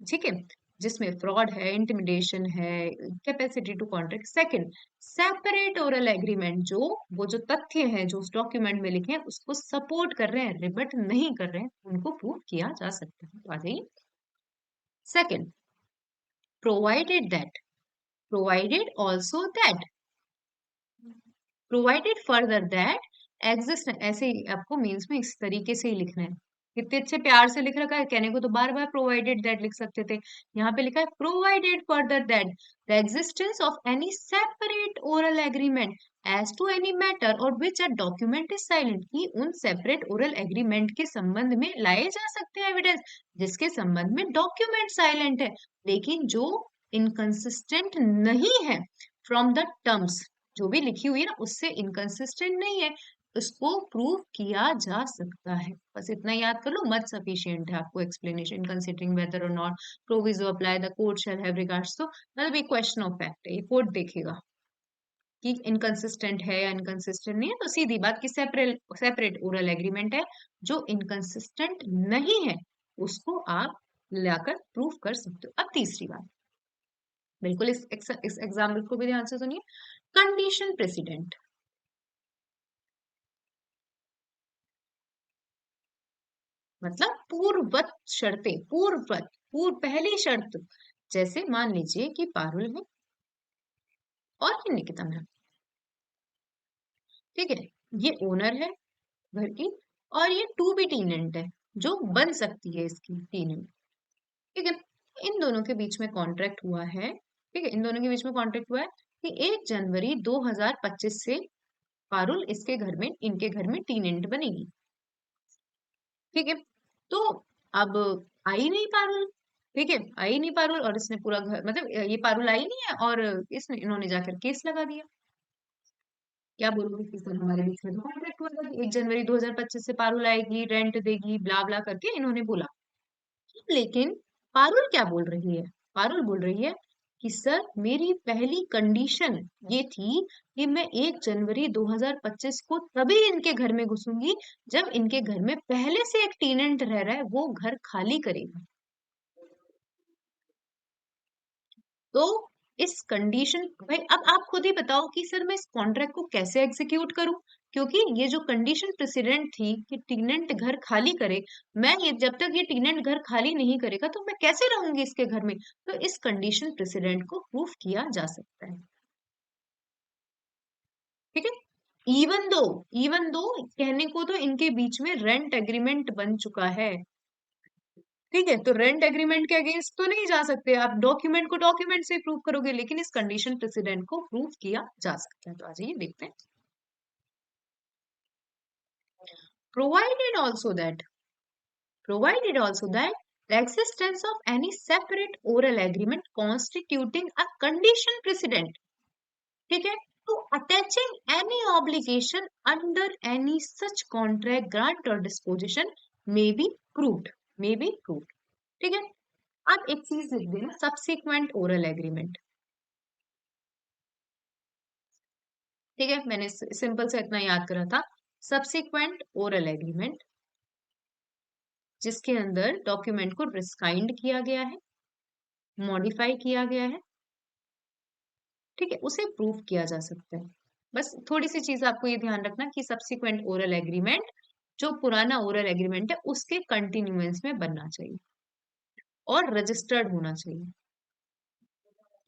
ठीक है, जिसमें फ्रॉड है, इंटिमिडेशन है, capacity to contract. Second, separate oral agreement, जो वो जो तथ्य हैं जो उस डॉक्यूमेंट में लिखे हैं उसको सपोर्ट कर रहे हैं, रिबट नहीं कर रहे हैं, उनको प्रूव किया जा सकता है। तो आ जाइए, second, provided that, provided also that, provided further that exist, ऐसे ही आपको मीन्स में इस तरीके से ही लिखना है। कितने अच्छे प्यार से लिख रखा है, कहने को तो बार बार प्रोवाइडेड दैट लिख सकते थे, यहाँ पे लिखा है provided further that the existence of any separate oral agreement as to any matter और विच अ डॉक्यूमेंट इज साइलेंट, कि उन सेपरेट ओरल एग्रीमेंट के संबंध में लाए जा सकते हैं एविडेंस जिसके संबंध में डॉक्यूमेंट साइलेंट है, लेकिन जो इनकंसिस्टेंट नहीं है फ्रॉम द टर्म्स, जो भी लिखी हुई है ना उससे इनकंसिस्टेंट नहीं है, उसको प्रूव किया जा सकता है। बस इतना याद कर लो, मच सफिशिएंट है आपको एक्सप्लेनेशन, कंसिडरिंग वेदर और not proviso apply the court shall have regards. तो मतलब एक क्वेश्चन ऑफ फैक्ट है, ये कोर्ट देखेगा कि इनकंसिस्टेंट है या इनकंसिस्टेंट नहीं है। तो सीधी बात कि सेपरेट सेपरेट ओरल एग्रीमेंट है, जो इनकंसिस्टेंट नहीं है उसको आप लाकर प्रूव कर सकते हो। अब तीसरी बात, बिल्कुल इस एग्जाम्पल को भी ध्यान से सुनिए, कंडीशन प्रेसिडेंट, मतलब पूर्ववत शर्तें, पहली शर्त, जैसे मान लीजिए कि पारुल है और ये निकिता है, ठीक है, ये ओनर है घर की और ये टू बी टीनेंट है, जो बन सकती है इसकी टीनेंट, ठीक है। इन दोनों के बीच में कॉन्ट्रैक्ट हुआ है, ठीक है, इन दोनों के बीच में कॉन्ट्रैक्ट हुआ है कि 1 जनवरी 2025 से पारुल इसके घर में, इनके घर में टीनेंट बनेगी, ठीक है। तो अब आई नहीं पारुल, ठीक है, आई नहीं पारुल, और इसने पूरा घर, मतलब ये पारुल आई नहीं है और इसने इन्होंने जाकर केस लगा दिया। क्या बोलोगे कि सर हमारे बीच में तो कॉन्ट्रैक्ट हुआ था कि 1 जनवरी 2025 से पारुल आएगी, रेंट देगी, ब्ला ब्ला करके इन्होंने बोला। लेकिन पारुल क्या बोल रही है, पारुल बोल रही है कि सर मेरी पहली कंडीशन ये थी कि मैं 1 जनवरी 2025 को तभी इनके घर में घुसूंगी जब इनके घर में पहले से एक टेनेंट रह रहा है, वो घर खाली करेगा। तो इस कंडीशन, भाई अब आप खुद ही बताओ कि सर मैं इस कॉन्ट्रैक्ट को कैसे एग्जीक्यूट करूं, क्योंकि ये जो कंडीशन प्रेसिडेंट थी कि टीनेंट घर खाली करे, मैं ये जब तक ये टीनेंट घर खाली नहीं करेगा तो मैं कैसे रहूंगी इसके घर में, तो इस कंडीशन प्रेसिडेंट को प्रूफ किया जा सकता है, ठीक है। इवन दो कहने को तो इनके बीच में रेंट एग्रीमेंट बन चुका है, ठीक है, तो रेंट एग्रीमेंट के अगेंस्ट तो नहीं जा सकते आप, डॉक्यूमेंट को डॉक्यूमेंट से प्रूव करोगे, लेकिन इस कंडीशन प्रेसिडेंट को प्रूव किया जा सकता है। तो आ जाइए देखते हैं, provided also that, provided also that the existence of any separate oral agreement constituting a condition precedent, ठीक है, to attaching any obligation under any such contract, grant or disposition may be proved, ठीक है। आप एक चीज लिख देना, subsequent oral agreement, ठीक है, मैंने सिंपल से इतना याद करा था, सब्सिक्वेंट ओरल एग्रीमेंट जिसके अंदर डॉक्यूमेंट को रिस्काइंड किया गया है, मॉडिफाई किया गया है, ठीक है, उसे प्रूव किया जा सकता है। बस थोड़ी सी चीज आपको ये ध्यान रखना कि सब्सिक्वेंट ओरल एग्रीमेंट, जो पुराना ओरल एग्रीमेंट है उसके कंटिन्यूएंस में बनना चाहिए और रजिस्टर्ड होना चाहिए,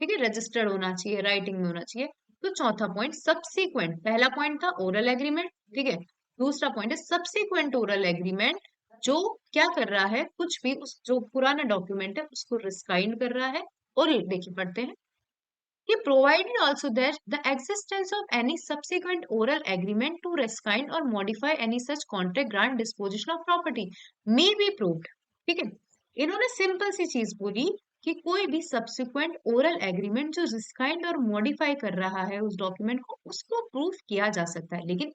ठीक है, रजिस्टर्ड होना चाहिए, राइटिंग में होना चाहिए। तो चौथा पॉइंट सब्सिक्वेंट, पहला पॉइंट था ओरल एग्रीमेंट, ठीक है, दूसरा पॉइंट है सब्सिक्वेंट ओरल एग्रीमेंट, जो क्या कर रहा है, कुछ भी उस जो पुराना डॉक्यूमेंट है उसको रिस्काइंड कर रहा है। और ये देखिए पढ़ते हैं, He provided also that the existence of any subsequent oral agreement to rescind or modify any such contract, grant, disposition of property may be proved. ठीक है, इन्होंने सिंपल सी चीज बोली कि कोई भी सब्सिक्वेंट ओरल एग्रीमेंट जो रिस्काइंड और मॉडिफाई कर रहा है उस डॉक्यूमेंट को, उसको प्रूफ किया जा सकता है, लेकिन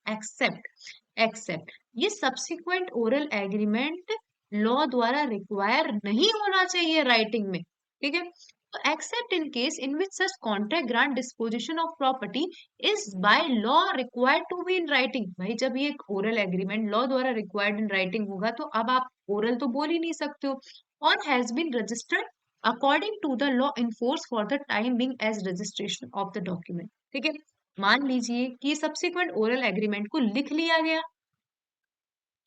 एक्सेप्ट ये सब्सिक्वेंट ओरल एग्रीमेंट लॉ द्वारा रिक्वायर नहीं होना चाहिए राइटिंग में। ठीक है, except in case in which such contract, grant, disposition of property is by law required to be in writing। भाई जब ये ओरल एग्रीमेंट लॉ द्वारा रिक्वायर्ड इन राइटिंग होगा तो अब आप ओरल तो बोल ही नहीं सकते हो। और has been registered according to the law in force for the time being as registration of the document. ठीक है, मान लीजिए कि सब्सिक्वेंट ओरल एग्रीमेंट को लिख लिया गया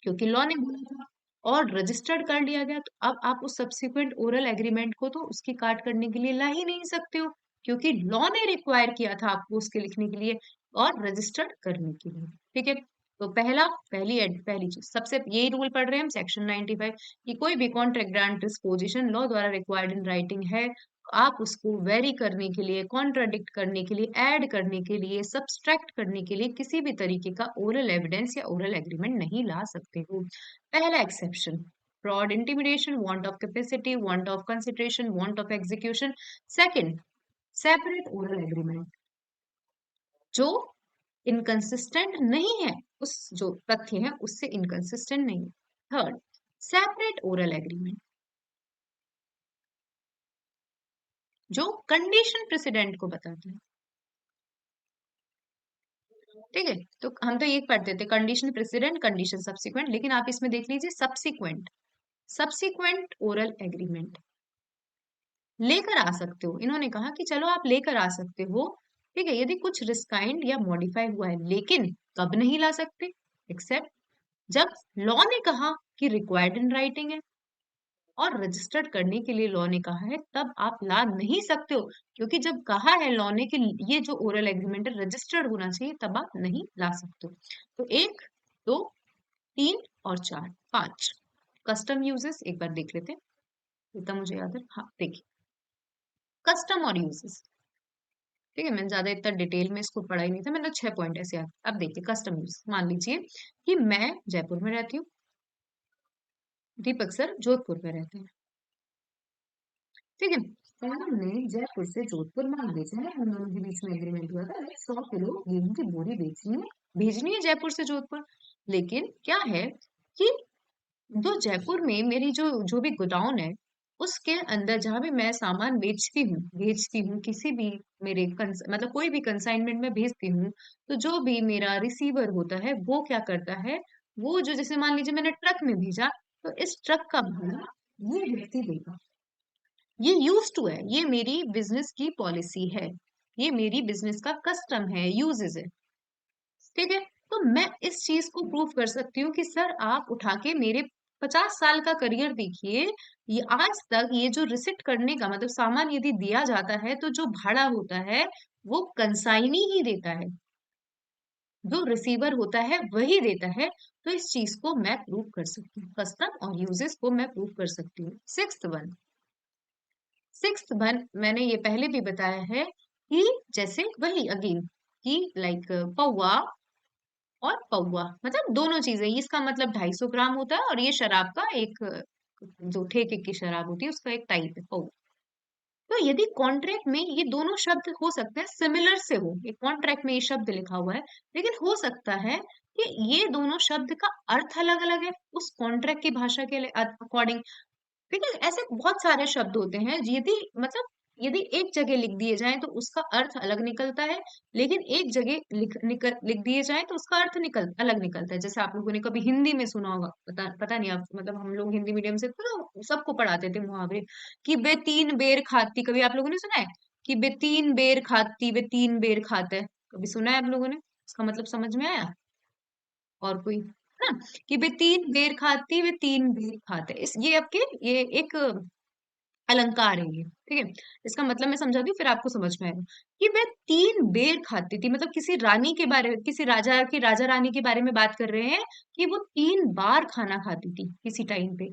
क्योंकि लॉ ने बोला था और रजिस्टर्ड कर लिया गया, तो अब आप उस सब्सिक्वेंट ओरल एग्रीमेंट को तो उसकी काट करने के लिए ला ही नहीं सकते हो, क्योंकि लॉ ने रिक्वायर किया था आपको उसके लिखने के लिए और रजिस्टर्ड करने के लिए। ठीक है, तो पहली चीज सबसे यही रूल पढ़ रहे हैं हम सेक्शन 95 कि कोई भी कॉन्ट्रैक्ट, ग्रांट, डिस्पोजिशन लॉ द्वारा रिक्वायर्ड इन राइटिंग है, आप उसको वेरी करने के लिए, कॉन्ट्राडिक्ट करने के लिए, ऐड करने के लिए, सब्सट्रैक्ट करने के लिए किसी भी तरीके का ओरल एविडेंस या ओरल एग्रीमेंट नहीं ला सकते हो। पहला exception, fraud, intimidation, want of capacity, want of consideration, want of execution. Second, separate oral agreement जो इनकंसिस्टेंट नहीं है, उस जो तथ्य है उससे इनकंसिस्टेंट नहीं। थर्ड, सेपरेट ओरल एग्रीमेंट जो कंडीशन प्रेसिडेंट को बताता है। ठीक है, तो हम तो ये पढ़ते थे कंडीशन प्रेसिडेंट, कंडीशन सब्सिक्वेंट, लेकिन आप इसमें देख लीजिए सब्सिक्वेंट ओरल एग्रीमेंट लेकर आ सकते हो। इन्होंने कहा कि चलो आप लेकर आ सकते हो, ठीक है, यदि कुछ रिस्काइंड या मॉडिफाई हुआ है, लेकिन कब नहीं ला सकते? एक्सेप्ट जब लॉ ने कहा कि रिक्वायर्ड इन राइटिंग है और रजिस्टर्ड करने के लिए लॉ ने कहा है, तब आप ला नहीं सकते हो, क्योंकि जब कहा है लॉ ने कि ये जो ओरल एग्रीमेंट है रजिस्टर्ड होना चाहिए, तब आप नहीं ला सकते हो। तो एक, दो, तीन और चार, पांच कस्टम यूजेस एक बार देख लेते हैं, इतना मुझे याद है। हाँ देखिए, कस्टम और यूजेस, ठीक है, मैंने ज्यादा इतना डिटेल में इसको पढ़ा ही नहीं था, मैंने 6 पॉइंट ऐसे याद। अब देखिए कस्टम यूज, मान लीजिए कि मैं जयपुर में रहती हूँ, दीपक सर जोधपुर में रहते हैं। ठीक है, तो हमने जयपुर से जोधपुर मान लीजिए है, हम दोनों के बीच में एग्रीमेंट हुआ था 100 किलो गेहूं की बोरी बेचनी है, भेजनी है जयपुर से जोधपुर। लेकिन क्या है कि जो जयपुर में मेरी जो जो भी गोडाउन है, उसके अंदर जहां भी मैं सामान भेजती हूँ किसी भी मेरे मतलब कोई भी कंसाइनमेंट में भेजती हूँ, तो जो भी मेरा रिसीवर होता है वो क्या करता है, वो जो जैसे मान लीजिए मैंने ट्रक में भेजा, तो इस ट्रक का भाड़ा ये व्यक्ति देगा। ये यूज टू है, ये मेरी बिजनेस की पॉलिसी है, ये मेरी बिजनेस का कस्टम है, यूजेस है। ठीक है, तो मैं इस चीज को प्रूव कर सकती हूँ कि सर आप उठा के मेरे 50 साल का करियर देखिए, ये आज तक ये जो रिसिट करने का मतलब सामान यदि दिया जाता है तो जो भाड़ा होता है वो कंसाइनी ही देता है, जो रिसीवर होता है वही देता है। तो इस चीज को मैं प्रूव कर सकती हूँ, कस्टम और यूजेस को मैं प्रूव कर सकती हूँ। सिक्स्थ वन मैंने ये पहले भी बताया है कि जैसे वही अगेन कि लाइक पौवा और पौवा मतलब दोनों चीजें, इसका मतलब 250 ग्राम होता है और ये शराब का एक जो ठेके की शराब होती है उसका एक टाइप है पौवा। तो यदि कॉन्ट्रैक्ट में ये दोनों शब्द हो सकते हैं, सिमिलर से हो, ये कॉन्ट्रैक्ट में ये शब्द लिखा हुआ है, लेकिन हो सकता है कि ये दोनों शब्द का अर्थ अलग अलग है उस कॉन्ट्रैक्ट की भाषा के अकॉर्डिंग। ठीक है, ऐसे बहुत सारे शब्द होते हैं यदि मतलब यदि एक जगह लिख दिए जाएं तो उसका अर्थ अलग निकलता है, लेकिन एक जगह लिख दिए जाएं तो उसका अर्थ अलग निकलता है। जैसे आप लोगों ने कभी हिंदी में सुना होगा, पता नहीं आप मतलब हम लोग हिंदी मीडियम से तो सबको पढ़ाते थे मुहावरे कि बे तीन बेर खाती, कभी आप लोगों ने सुना है कि बे तीन बेर खाती, वे तीन बेर खाता है, कभी सुना है आप लोगों ने? इसका मतलब समझ में आया? और कोई ना, कि वे तीन बेर खाती, वे तीन बेर खाते, इस ये आपके ये एक अलंकार है ये। ठीक है, इसका मतलब मैं समझाती हूँ फिर आपको समझ में आएगा कि वे 3 बेर खाती थी, मतलब किसी रानी के बारे में, किसी राजा की, राजा रानी के बारे में बात कर रहे हैं कि वो 3 बार खाना खाती थी किसी टाइम पे।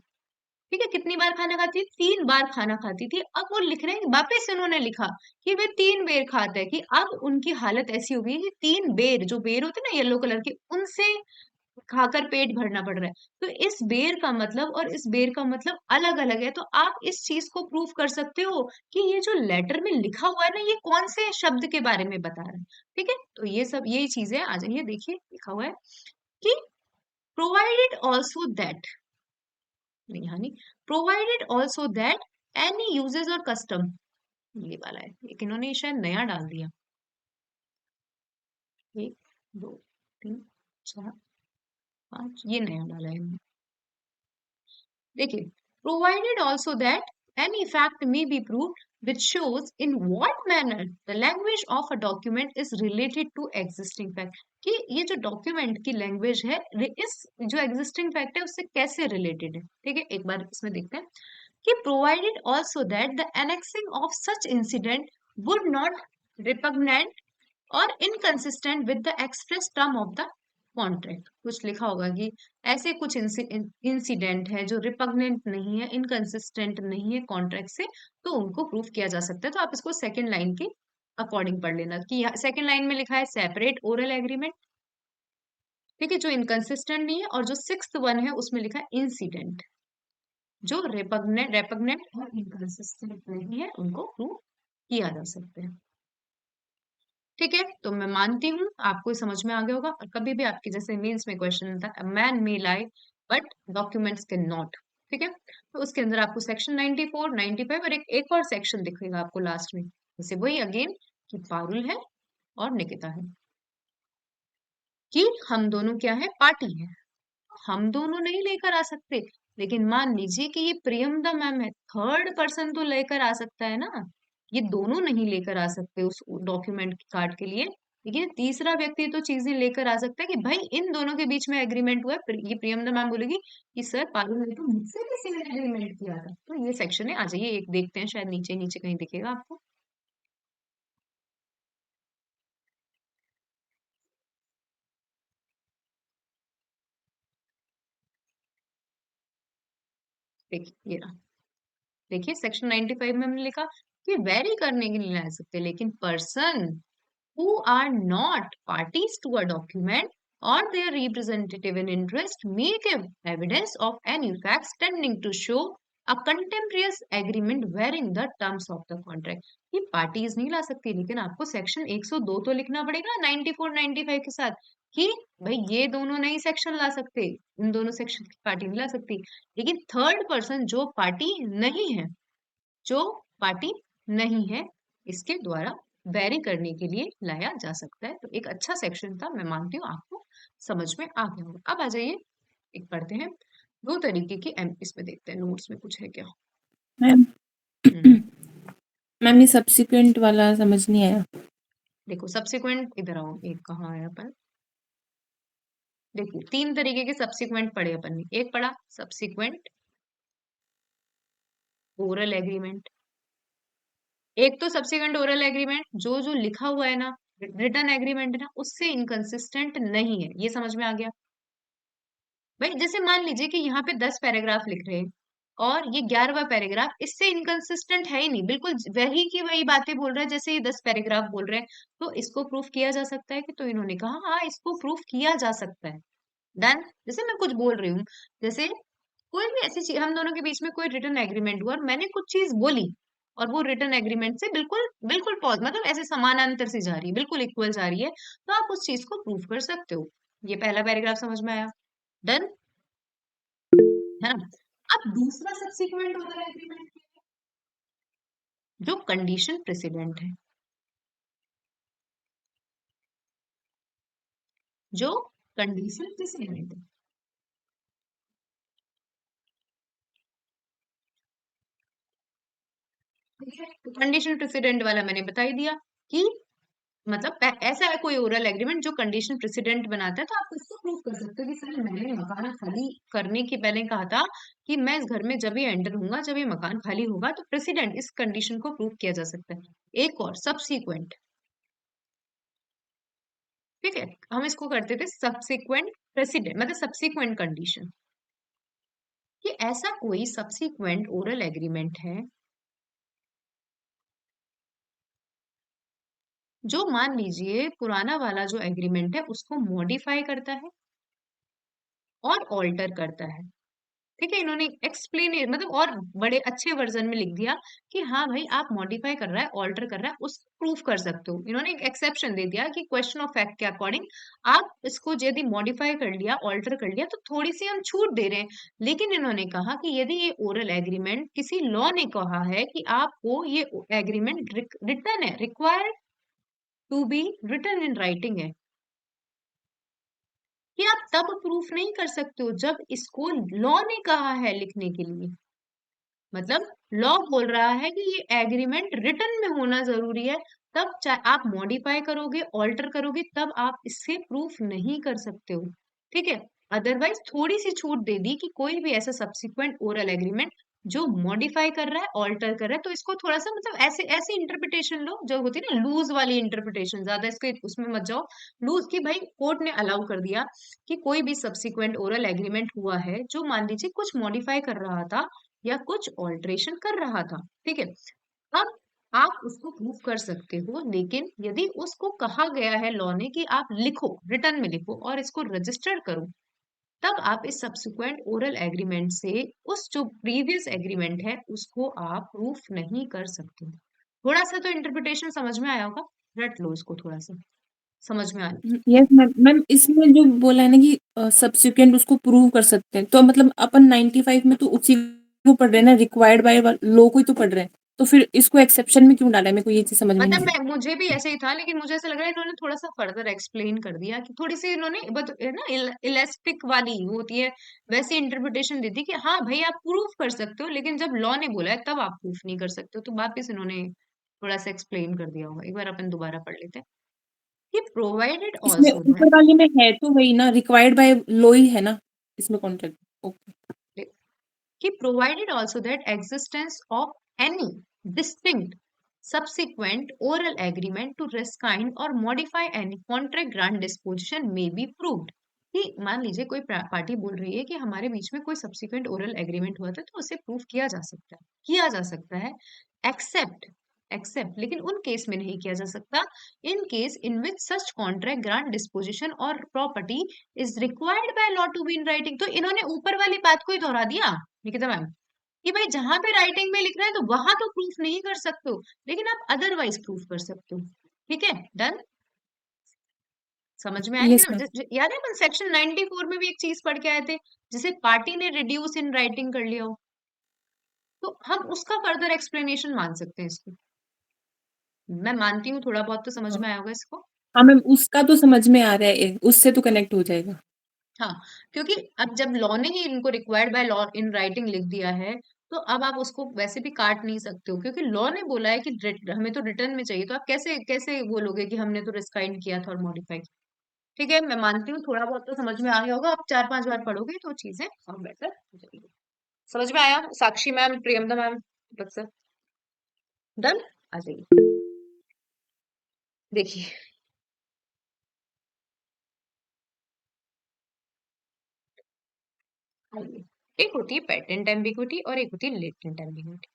ठीक है, कितनी बार खाना खाती थी? 3 बार खाना खाती थी। अब वो लिख रहे हैं, वापस से उन्होंने लिखा कि वे 3 बेर खाते हैं, कि अब उनकी हालत ऐसी हो गई कि 3 बेर, जो बेर होते हैं ना येलो कलर के, उनसे खाकर पेट भरना पड़ रहा है। तो इस बेर का मतलब और इस बेर का मतलब अलग-अलग है। तो आप इस चीज़ को प्रूव कर सकते हो कि ये जो लेटर में लिखा हुआ है ना, ये कौन से शब्द के बारे में बता रहा है। ठीक है? तो ये सब यही चीज़ें आ जाइए, देखिए लिखा हुआ है कि प्रोवाइडेड आल्सो दैट, यानी provided also that any uses और कस्टम, ये वाला है, एक इन्होंने शायद नया डाल दिया। 1 2 3 4 5, ये नया डाला है इन्होंने। देखिए, provided also that any fact may be proved which shows in what manner the language of a document is related to existing fact, कि ये जो डॉक्यूमेंट की लैंग्वेज है इस जो एग्जिस्टिंग फैक्ट है उससे कैसे रिलेटेड है। ठीक है, एक बार इसमें देखते हैं कि provided also that the annexing of such incident would not repugnant और inconsistent with the express term of the contract, कुछ लिखा होगा कि ऐसे कुछ इंसिडेंट है जो रिपग्नेंट नहीं है, इनकंसिस्टेंट नहीं है कॉन्ट्रैक्ट से, तो उनको प्रूव किया जा सकता है। तो आप इसको सेकंड लाइन के अकॉर्डिंग पढ़ लेना कि सेकंड लाइन में लिखा है सेपरेट ओरल एग्रीमेंट, ठीक है, जो इनकंसिस्टेंट नहीं है, और जो सिक्स्थ वन है उसमें लिखा है इंसिडेंट, जो रेपग्नेंट और इनकंसिस्टेंट नहीं है, उनको प्रूव किया जा सकता है। ठीक है, तो मैं मानती हूँ आपको समझ में आ गया होगा। और कभी भी आपके जैसे मेंस में क्वेश्चन था, man may lie but documents can not, ठीक है, तो उसके अंदर आपको सेक्शन 94 95 और एक और सेक्शन दिखेगा आपको लास्ट में, जैसे वही अगेन कि पारुल है और निकिता है, कि हम दोनों क्या है, पार्टी है, हम दोनों नहीं लेकर आ सकते, लेकिन मान लीजिए कि ये प्रियमदा मैम है, थर्ड पर्सन तो लेकर आ सकता है ना, ये दोनों नहीं लेकर आ सकते उस डॉक्यूमेंट कार्ड के लिए, लेकिन तीसरा व्यक्ति तो चीजें लेकर आ सकता है कि भाई इन दोनों के बीच में एग्रीमेंट हुआ है। ये प्रियमदा मैम बोलेगी कि सर पारुल ने तो मुझसे किसी ने एग्रीमेंट किया था, तो ये सेक्शन है, आ जाइए एक देखते हैं, शायद नीचे नीचे कहीं दिखेगा आपको। देखिए ये रहा, देखिए सेक्शन 95 में हमने लिखा कि वेरी करने के लिए ला सकते हैं, लेकिन person who are not parties to a document or their representative in interest may give evidence of any facts tending to show a contemporaneous agreement varying the terms of the contract। ये parties नहीं ला सकती, लेकिन आपको section 102 तो लिखना पड़ेगा 94 95 के साथ कि भाई ये दोनों नहीं सेक्शन ला सकते, इन दोनों सेक्शन की पार्टी नहीं ला सकती, लेकिन थर्ड पर्सन जो पार्टी नहीं है, जो पार्टी नहीं है, इसके द्वारा वेरी करने के लिए लाया जा सकता है। तो एक अच्छा सेक्शन था, मैं मानती हूँ आपको समझ में आ गया होगा। अब आ जाइए एक पढ़ते हैं, दो तरीके की इसमें देखते हैं नोट्स में कुछ है क्या। मैम हम्म, मैम ये सब्सिक्वेंट वाला समझ नहीं आया। देखो सब्सिक्वेंट, इधर आओ, एक कहाँ आया अपन, देखिए तीन तरीके के सब्सिक्वेंट पढ़े अपन ने, एक पढ़ा सब्सिक्वेंट ओरल एग्रीमेंट, एक तो सब्सिक्वेंट ओरल एग्रीमेंट जो जो लिखा हुआ है ना, रिटर्न एग्रीमेंट है ना, उससे इनकंसिस्टेंट नहीं है, ये समझ में आ गया। भाई जैसे मान लीजिए कि यहाँ पे 10 पैराग्राफ लिख रहे हैं और ये 11वां पैराग्राफ इससे इनकंसिस्टेंट है ही नहीं, बिल्कुल वही की वही बातें बोल रहा है जैसे ये 10 पैराग्राफ बोल रहे हैं, तो इसको प्रूफ किया जा सकता है कि, तो इन्होंने कहा हाँ इसको प्रूफ किया जा सकता है। डन, जैसे मैं कुछ बोल रही हूँ, जैसे कोई भी ऐसी चीज, हम दोनों के बीच में कोई रिटर्न एग्रीमेंट हुआ और मैंने कुछ चीज बोली और वो रिटर्न एग्रीमेंट से बिल्कुल बिल्कुल मतलब ऐसे समानांतर से जा रही है, बिल्कुल इक्वल जा रही है, तो आप उस चीज को प्रूफ कर सकते हो। ये पहला पैराग्राफ समझ में आया, डन है ना। अब दूसरा सब्सिक्वेंट होता है एग्रीमेंट जो कंडीशन प्रेसिडेंट है, जो कंडीशन प्रेसिडेंट है, ठीक है, तो कंडीशन प्रेसिडेंट वाला मैंने बता ही दिया कि मतलब ऐसा है कोई ओरल एग्रीमेंट जो कंडीशन प्रेसिडेंट बनाता है, तो आप इसको प्रूव कर सकते हो कि सर मैंने मकान खाली करने के पहले कहा था कि मैं इस घर में जब भी एंटर होऊंगा, जब ये मकान खाली होगा, तो प्रेसिडेंट इस कंडीशन को प्रूव किया जा सकता है। एक और सब्सीक्वेंट, ठीक है, हम इसको करते थे सब्सिक्वेंट प्रेसिडेंट, मतलब सब्सिक्वेंट कंडीशन, कि ऐसा कोई सब्सिक्वेंट ओरल एग्रीमेंट है जो मान लीजिए पुराना वाला जो एग्रीमेंट है उसको मॉडिफाई करता है और ऑल्टर करता है। ठीक है, इन्होंने एक्सप्लेन मतलब और बड़े अच्छे वर्जन में लिख दिया कि हाँ भाई आप मॉडिफाई कर रहा है, ऑल्टर कर रहा है, उसको प्रूफ कर सकते हो। इन्होंने एक एक्सेप्शन दे दिया कि क्वेश्चन ऑफ फैक्ट के अकॉर्डिंग आप इसको यदि मॉडिफाई कर लिया, ऑल्टर कर लिया तो थोड़ी सी हम छूट दे रहे हैं। लेकिन इन्होंने कहा कि यदि ये ओरल एग्रीमेंट किसी लॉ ने कहा है कि आपको ये एग्रीमेंट रिटर्न है, required to be written in writing है, कि आप तब प्रूफ नहीं कर सकते हो जब इसको लॉ ने कहा है लिखने के लिए। मतलब लॉ बोल रहा है कि ये एग्रीमेंट रिटन में होना जरूरी है, तब चाहे आप मॉडिफाई करोगे, ऑल्टर करोगे, तब आप इससे प्रूफ नहीं कर सकते हो। ठीक है, अदरवाइज थोड़ी सी छूट दे दी कि कोई भी ऐसा सब्सिक्वेंट ओरल एग्रीमेंट जो मॉडिफाई कर रहा है, ऑल्टर कर रहा है, तो इसको थोड़ा सा मतलब ऐसे ऐसे इंटरप्रिटेशन लो जो होती है ना लूज वाली इंटरप्रिटेशन, ज्यादा इसके उसमें मत जाओ लूज की। भाई कोर्ट ने अलाउ कर दिया कि कोई भी सब्सिक्वेंट ओरल एग्रीमेंट हुआ है जो मान लीजिए कुछ मॉडिफाई कर रहा था या कुछ ऑल्ट्रेशन कर रहा था। ठीक है, अब आप उसको प्रूव कर सकते हो, लेकिन यदि उसको कहा गया है लॉ ने कि आप लिखो, रिटर्न में लिखो और इसको रजिस्टर करो, तब आप इस सब्सिक्वेंट ओरल एग्रीमेंट से उस जो प्रीवियस एग्रीमेंट है उसको आप प्रूफ नहीं कर सकते हो। थोड़ा सा तो इंटरप्रिटेशन समझ में आया होगा, रट लो इसको थोड़ा सा, समझ में आने। Yes ma'am. मैम इसमें जो बोला है ना कि सब्सिक्वेंट उसको प्रूव कर सकते हैं, तो मतलब अपन 95 में तो उसी को पढ़ रहे हैं ना, रिक्वायर्ड बाय लॉ को ही तो पढ़ रहे हैं, तो फिर इसको एक्सेप्शन में क्यों डाला है? मेरे को ये चीज समझ में मतलब नहीं आई। मैं मुझे भी ऐसे ही था, लेकिन मुझे ऐसा लग रहा है इन्होंने थोड़ा सा फर्दर एक्सप्लेन कर दिया कि थोड़ी सी इन्होंने है ना इलास्टिक वाली होती है वैसी इंटरप्रिटेशन दी थी कि हाँ भाई आप प्रूफ कर सकते हो, लेकिन जब लॉ ने बोला है तब आप प्रूफ नहीं कर सकते हो। तो वापिस इन्होंने थोड़ा सा एक्सप्लेन कर दिया होगा, एक बार अपन दोबारा पढ़ लेते हैं कि प्रोवाइडेड इसमें ऑल्सो ऊपर वाले में है तो वही ना, रिक्वायर्ड बाय लॉ ही है ना इसमें contract. Okay. That he provided also that existence of any distinct subsequent oral agreement to rescind or modify any contract grant disposition may be proved। कि मान लीजिए कोई पार्टी बोल रही है कि हमारे बीच में कोई सब्सिक्वेंट ओरल एग्रीमेंट हुआ था तो उसे प्रूव किया जा सकता है, किया जा सकता है, एक्सेप्ट एक्सेप्ट लेकिन उन केस में नहीं किया जा सकता in case in which such contract grant disposition और property is required by law to be in writing. तो इन्होंने ऊपर वाली बात को ही दोहरा दिया निकिता मैम कि भाई जहां पे राइटिंग में लिख रहा है तो वहां तो प्रूफ नहीं कर सकते हो, लेकिन आप अदरवाइज प्रूफ कर सकते हो। ठीक है, डन, समझ में आया? यस लेकिन मैम। याद है अपन सेक्शन 94 में भी एक चीज पढ़ के आए थे जिसे पार्टी ने रिड्यूस इन राइटिंग कर लिया हो, तो हम उसका फर्दर एक्सप्लेनेशन मान सकते हैं इसको। मैं मानती हूँ थोड़ा बहुत तो समझ हाँ में आया होगा इसको। हाँ मैम, उसका तो समझ में आ रहा है, उससे तो कनेक्ट हो जाएगा। हाँ, क्योंकि अब जब लॉ ने ही इनको required by law in writing लिख दिया है तो अब आप उसको वैसे भी काट नहीं सकते हो, क्योंकि लॉ ने बोला है कि हमें तो रिटर्न में चाहिए, तो आप कैसे कैसे बोलोगे कि हमने तो रिस्काइंड किया था और मॉडिफाई। ठीक है, मैं मानती हूँ थोड़ा बहुत तो समझ में आ गया होगा, आप 4-5 बार पढ़ोगे तो चीजें और बेटर हो जाएगी। समझ में आया? साक्षी मैम, प्रियंका मैम, दीपक सर, डन, आ जाइए देखिए। आइए, एक होती है पेटेंट एम्बिग्विटी और एक होती है लेटेंट एम्बिग्विटी।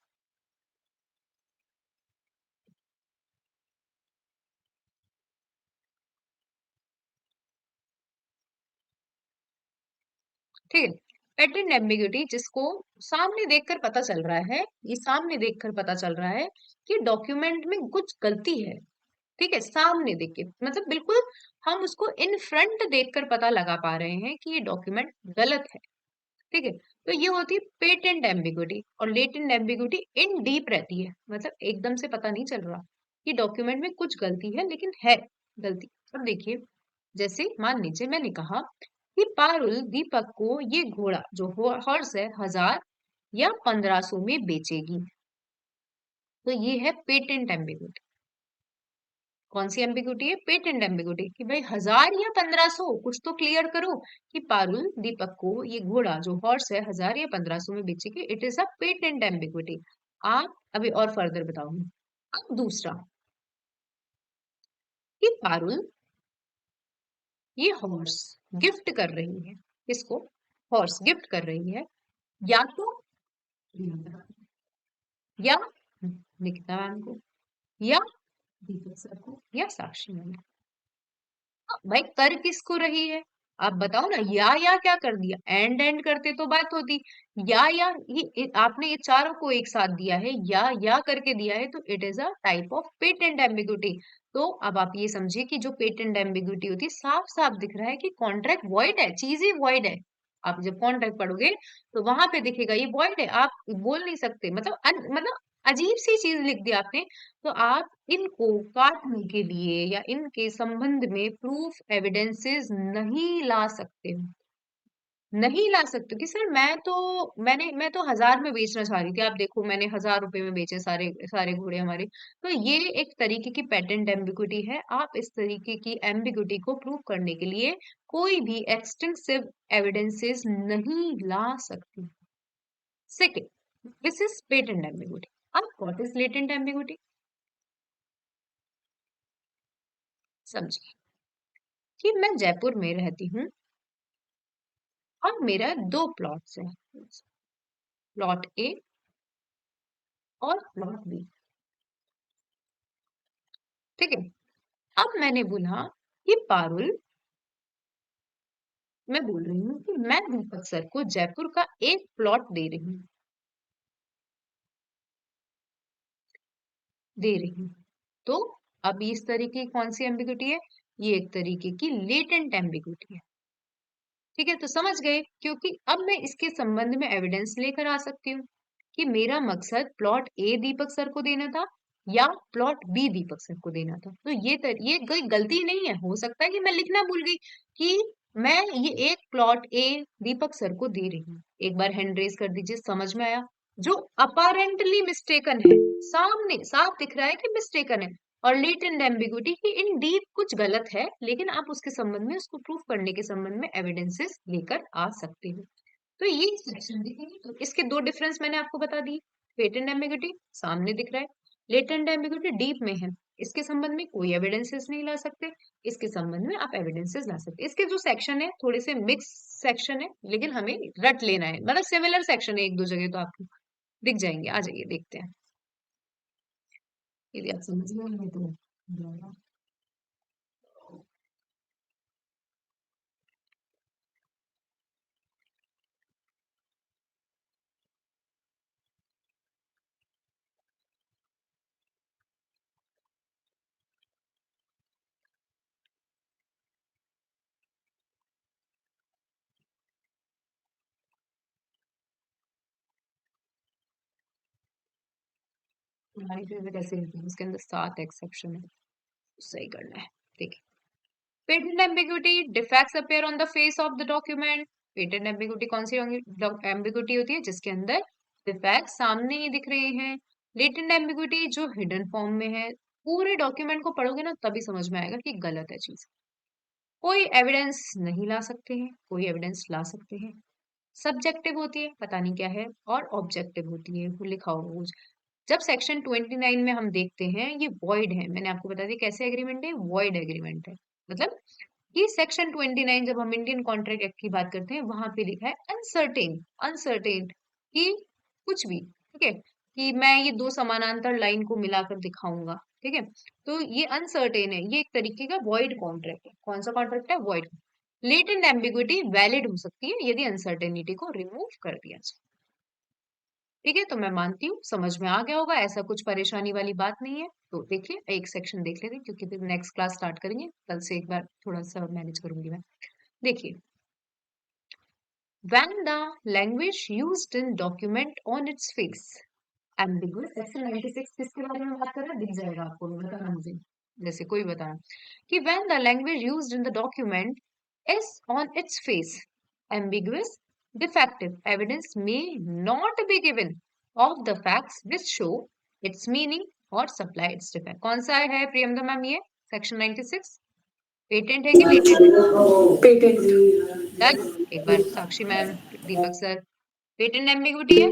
ठीक है, पेटेंट एम्बिग्विटी जिसको सामने देखकर पता चल रहा है, ये सामने देखकर पता चल रहा है कि डॉक्यूमेंट में कुछ गलती है। ठीक है, सामने देख के मतलब बिल्कुल हम उसको इन फ्रंट देखकर पता लगा पा रहे हैं कि ये डॉक्यूमेंट गलत है। ठीक है, तो ये होती है पेटेंट एम्बिग्विटी। और लेटेंट एम्बिग्विटी इन डीप रहती है, मतलब एकदम से पता नहीं चल रहा कि डॉक्यूमेंट में कुछ गलती है, लेकिन है गलती। अब देखिए, जैसे मान लीजिए मैंने कहा कि पारुल दीपक को ये घोड़ा जो हॉर्स है 1000 या 1500 में बेचेगी, तो ये है पेटेंट एम्बिग्विटी। कौन सी एम्बिग्विटी है? पेटेंट एम्बिग्विटी, कि भाई 1000 या 1500 कुछ तो क्लियर करो कि पारुल दीपक को ये घोड़ा जो हॉर्स है 1000 या 1500 में बेचेगी, it is a patent ambiguity. आप अभी और फर्दर बताऊंगी। अब दूसरा, कि पारुल ये हॉर्स गिफ्ट कर रही है, किसको? हॉर्स गिफ्ट कर रही है या तो या निकिता मैम को, या दीपक सर को, या साक्षी मैम। भाई कर किसको रही है? आप बताओ ना। या क्या कर दिया? एंड करते तो बात होती। या आपने ये चारों को एक साथ दिया है, या करके दिया है, तो it is a type of patent ambiguity. तो अब आप ये समझिए कि जो पेटेंट एम्बिग्यूटी होती है, साफ साफ दिख रहा है कि कॉन्ट्रैक्ट वॉइड है, चीज ही वॉइड है। आप जब कॉन्ट्रैक्ट पढ़ोगे तो वहां पे दिखेगा ये वॉइड है, आप बोल नहीं सकते। मतलब मतलब अजीब सी चीज लिख दी आपने। तो आप इनको काटने के लिए या इनके संबंध में प्रूफ एविडेंसेस नहीं ला सकते हो। नहीं ला सकते कि सर मैं तो 1000 में बेचना चाह रही थी, आप देखो मैंने 1000 रुपए में बेचे सारे सारे घोड़े हमारे। तो ये एक तरीके की पेटेंट एम्बिग्यूटी है। आप इस तरीके की एम्बिग्यूटी को प्रूव करने के लिए कोई भी एक्सटेंसिव एविडेंसेस नहीं ला सकती। Second, this is patent ambiguity. अब व्हाट इज लेटेंट एम्बिग्यूटी? समझिए कि मैं जयपुर में रहती हूँ और मेरा 2 प्लॉट्स हैं, प्लॉट ए और प्लॉट बी। ठीक है। अब मैंने बोला कि पारुल, मैं बोल रही हूँ कि मैं दीपक सर को जयपुर का एक प्लॉट दे रही हूँ। तो अब इस तरीके की कौन सी एम्बिग्यूटी है? ये एक तरीके की लेटेंट एम्बिग्यूटी है। ठीक है, तो समझ गए, क्योंकि अब मैं इसके संबंध में एविडेंस लेकर आ सकती हूँ कि मेरा मकसद प्लॉट ए दीपक सर को देना था या प्लॉट बी दीपक सर को देना था। तो ये कोई गलती नहीं है। हो सकता है कि मैं लिखना भूल गई कि मैं ये एक प्लॉट ए दीपक सर को दे रही हूँ। एक बार हैंड रेज कर दीजिए, समझ में आया? जो अपारेंटली मिस्टेकन है, सामने साफ दिख रहा है कि मिस्टेकन है। और लेटेंट एम्बिग्यूटी की इन डीप कुछ गलत है, लेकिन आप उसके संबंध में, उसको प्रूफ करने के संबंध में एविडेंसेस लेकर आ सकते हो। तो ये सेक्शन दिखेगी। तो इसके दो डिफरेंस मैंने आपको बता दिए। पेटेंट एम्बिग्यूटी सामने दिख रहा है, लेटेंट एम्बिग्यूटी डीप में है। इसके संबंध में कोई एविडेंसेस नहीं ला सकते, इसके संबंध में आप एविडेंसेस ला सकते। इसके जो सेक्शन है थोड़े से मिक्स सेक्शन है, लेकिन हमें रट लेना है। मतलब सिमिलर सेक्शन है, एक दो जगह तो आपको दिख जाएंगे। आ जाइए देखते हैं, यदि आप समझ गए तो। हमारी फिर कैसे लिखी है? उसके अंदर 7 एक्सेप्शन है, सही करना है। देखिए, patent ambiguity, defects appear on the face of the document. Patent ambiguity कौन सी एम्बिग्यूटी होती है? जिसके अंदर डिफेक्ट सामने ही दिख रहे हैं। लेटेंट एम्बिग्यूटी जो हिडन फॉर्म में है। पूरे डॉक्यूमेंट को पढ़ोगे ना तभी समझ में आएगा कि गलत है चीज। कोई एविडेंस नहीं ला सकते हैं, कोई एविडेंस ला सकते हैं। सब्जेक्टिव होती है, पता नहीं क्या है, और ऑब्जेक्टिव होती है, वो लिखा होगा कुछ। जब सेक्शन 29 में हम देखते हैं ये वॉइड है, मैंने आपको बता दिया कैसे एग्रीमेंट है, वॉइड एग्रीमेंट है। मतलब ये सेक्शन 29, जब हम इंडियन कॉन्ट्रैक्ट एक्ट की बात करते हैं, वहां पे लिखा है अनसर्टेन। अनसर्टेन कि कुछ भी, ठीक है, कि मैं ये दो समानांतर लाइन को मिलाकर दिखाऊंगा। ठीक है, तो ये अनसर्टेन है, ये एक तरीके का वॉइड कॉन्ट्रैक्ट है। कौन सा कॉन्ट्रैक्ट है? वॉइड। लेटेंट एम्बिग्विटी वैलिड हो सकती है यदि अनसर्टेनिटी को रिमूव कर दिया जाए। ठीक है, तो मैं मानती हूँ समझ में आ गया होगा, ऐसा कुछ परेशानी वाली बात नहीं है। तो देखिए, एक सेक्शन देख लेते हैं, क्योंकि फिर नेक्स्ट क्लास स्टार्ट करेंगे, कल से एक बार थोड़ा सा मैनेज करूंगी मैं। देखिए, when the language used in document on its face ambiguous। Section 96 किसके बारे में बात कर रहा है? दिख जाएगा आपको, बताना मुझे, जैसे कोई बताना कि when the language used in the document is on its face ambiguous, defective evidence may not be given of the facts which show its meaning or supply its defect। कौन सा है प्रियंका मैम? ये सेक्शन 96 पेटेंट है कि latent है? Patent. Done. एक बार साक्षी ma'am, दीपक sir, patent ambiguity है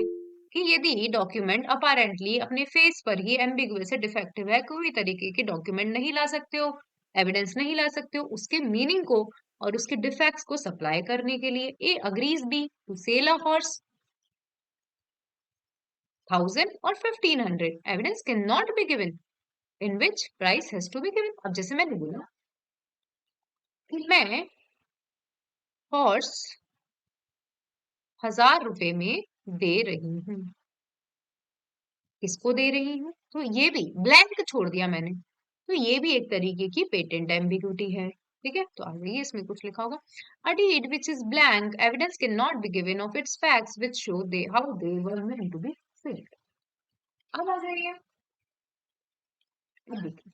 कि यदि डॉक्यूमेंट अपारेंटली अपने फेस पर ही एम्बिगुअस है, डिफेक्टिव है, कोई तरीके के डॉक्यूमेंट नहीं ला सकते हो, एविडेंस नहीं ला सकते हो उसके मीनिंग को और उसके डिफेक्ट्स को सप्लाई करने के लिए। A agrees B to sell a horse. 1000 और 1500 evidence can not be given in which price has to be given. अब जैसे मैंने बोला कि मैं हॉर्स 1000 रुपए में दे रही हूँ, किसको दे रही हूँ, तो ये भी ब्लैंक छोड़ दिया मैंने, तो ये भी एक तरीके की पेटेंट एम्बिग्यूटी है। ठीक है, तो आगे इसमें कुछ लिखा होगा, a deed which is blank evidence can not be given of its facts which show they how they were meant to be filled. अब आ जाइए, अब देखिए,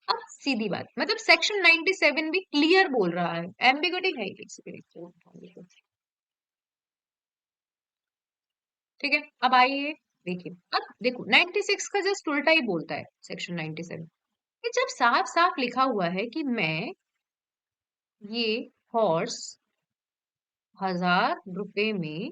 अब सीधी बात, मतलब सेक्शन 97 भी क्लियर बोल रहा है, एम्बिग्यूटी है ही। ठीक है, अब आइए देखिए, अब देखो 96 का जस्ट उल्टा ही बोलता है सेक्शन 97, कि जब साफ साफ लिखा हुआ है कि मैं ये हॉर्स 1000 रुपए में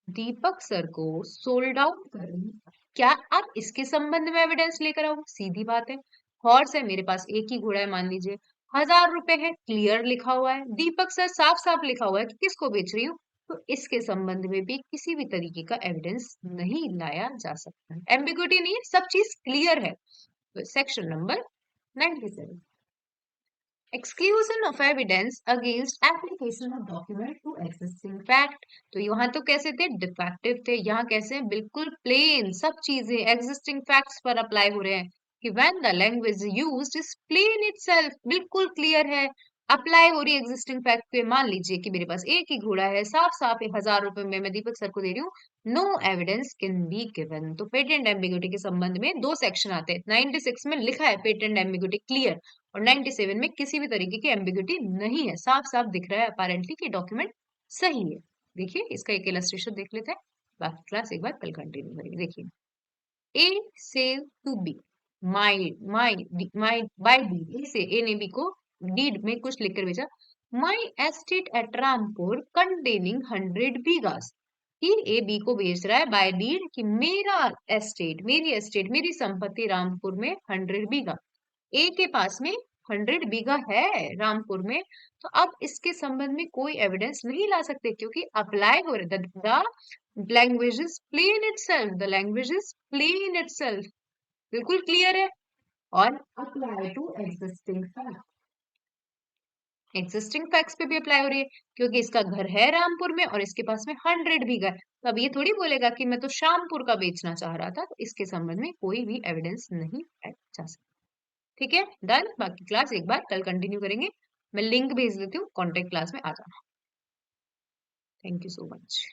दीपक सर को सोल्ड आउट कर रही हूँ, क्या आप इसके संबंध में एविडेंस लेकर आओ? सीधी बात है, हॉर्स है मेरे पास, एक ही घोड़ा है मान लीजिए, 1000 रुपए है, क्लियर लिखा हुआ है, दीपक सर साफ साफ लिखा हुआ है कि किसको बेच रही हूँ, तो इसके संबंध में भी किसी भी तरीके का एविडेंस नहीं लाया जा सकता है, एम्बिग्यूटी नहीं है, सब चीज क्लियर है। तो section number 97, exclusion of evidence against application of document to existing fact। तो यहाँ तो कैसे थे, डिफेक्टिव थे, यहाँ कैसे हैं, बिल्कुल प्लेन, सब चीजें existing facts पर अप्लाई हो रहे हैं कि when the language used is plain itself, बिल्कुल क्लियर है, अप्लाई हो रही है एग्जिस्टिंग फैक्ट पे। मान लीजिए कि मेरे पास एक ही घोड़ा है, साफ साफ 1000 रुपए में मैं दीपक सर को दे रही हूँ, no evidence can be given. तो पेटेंट एम्बिग्यूटी के संबंध में दो सेक्शन आते हैं, 96 में लिखा है पेटेंट एम्बिग्यूटी क्लियर, और 97 में किसी भी तरीके की एम्बिग्यूटी नहीं है, साफ साफ दिख रहा है अपेरेंटली कि डॉक्यूमेंट सही है। देखिए इसका एक इलस्ट्रेशन देख लेते हैं, बाकी क्लास एक बार कल कंटिन्यू करेंगे। देखिए, A sale to B, my my my by D, A से ए ने बी को डीड में कुछ लिखकर भेजा, माई एस्टेट एट रामपुर कंटेनिंग 100 बीघास, कि ए बी को भेज रहा है बाय डीड कि मेरा एस्टेट, मेरी एस्टेट, मेरी संपत्ति रामपुर में 100 बीघा, ए के पास में 100 बीघा है रामपुर में, तो अब इसके संबंध में कोई एविडेंस नहीं ला सकते क्योंकि अप्लाई हो रहा है, the language is plane itself, the language is plane itself, बिल्कुल क्लियर है, और apply to existing fact, existing facts पे भी अप्लाई हो रही है क्योंकि इसका घर है रामपुर में और इसके पास में 100 बीघा है, तो अब ये थोड़ी बोलेगा कि मैं तो शामपुर का बेचना चाह रहा था, तो इसके संबंध में कोई भी एविडेंस नहीं जा सकता। ठीक है, डन। बाकी क्लास एक बार कल कंटिन्यू करेंगे, मैं लिंक भेज देती हूँ, कॉन्टेक्ट क्लास में आ जाना। Thank you so much.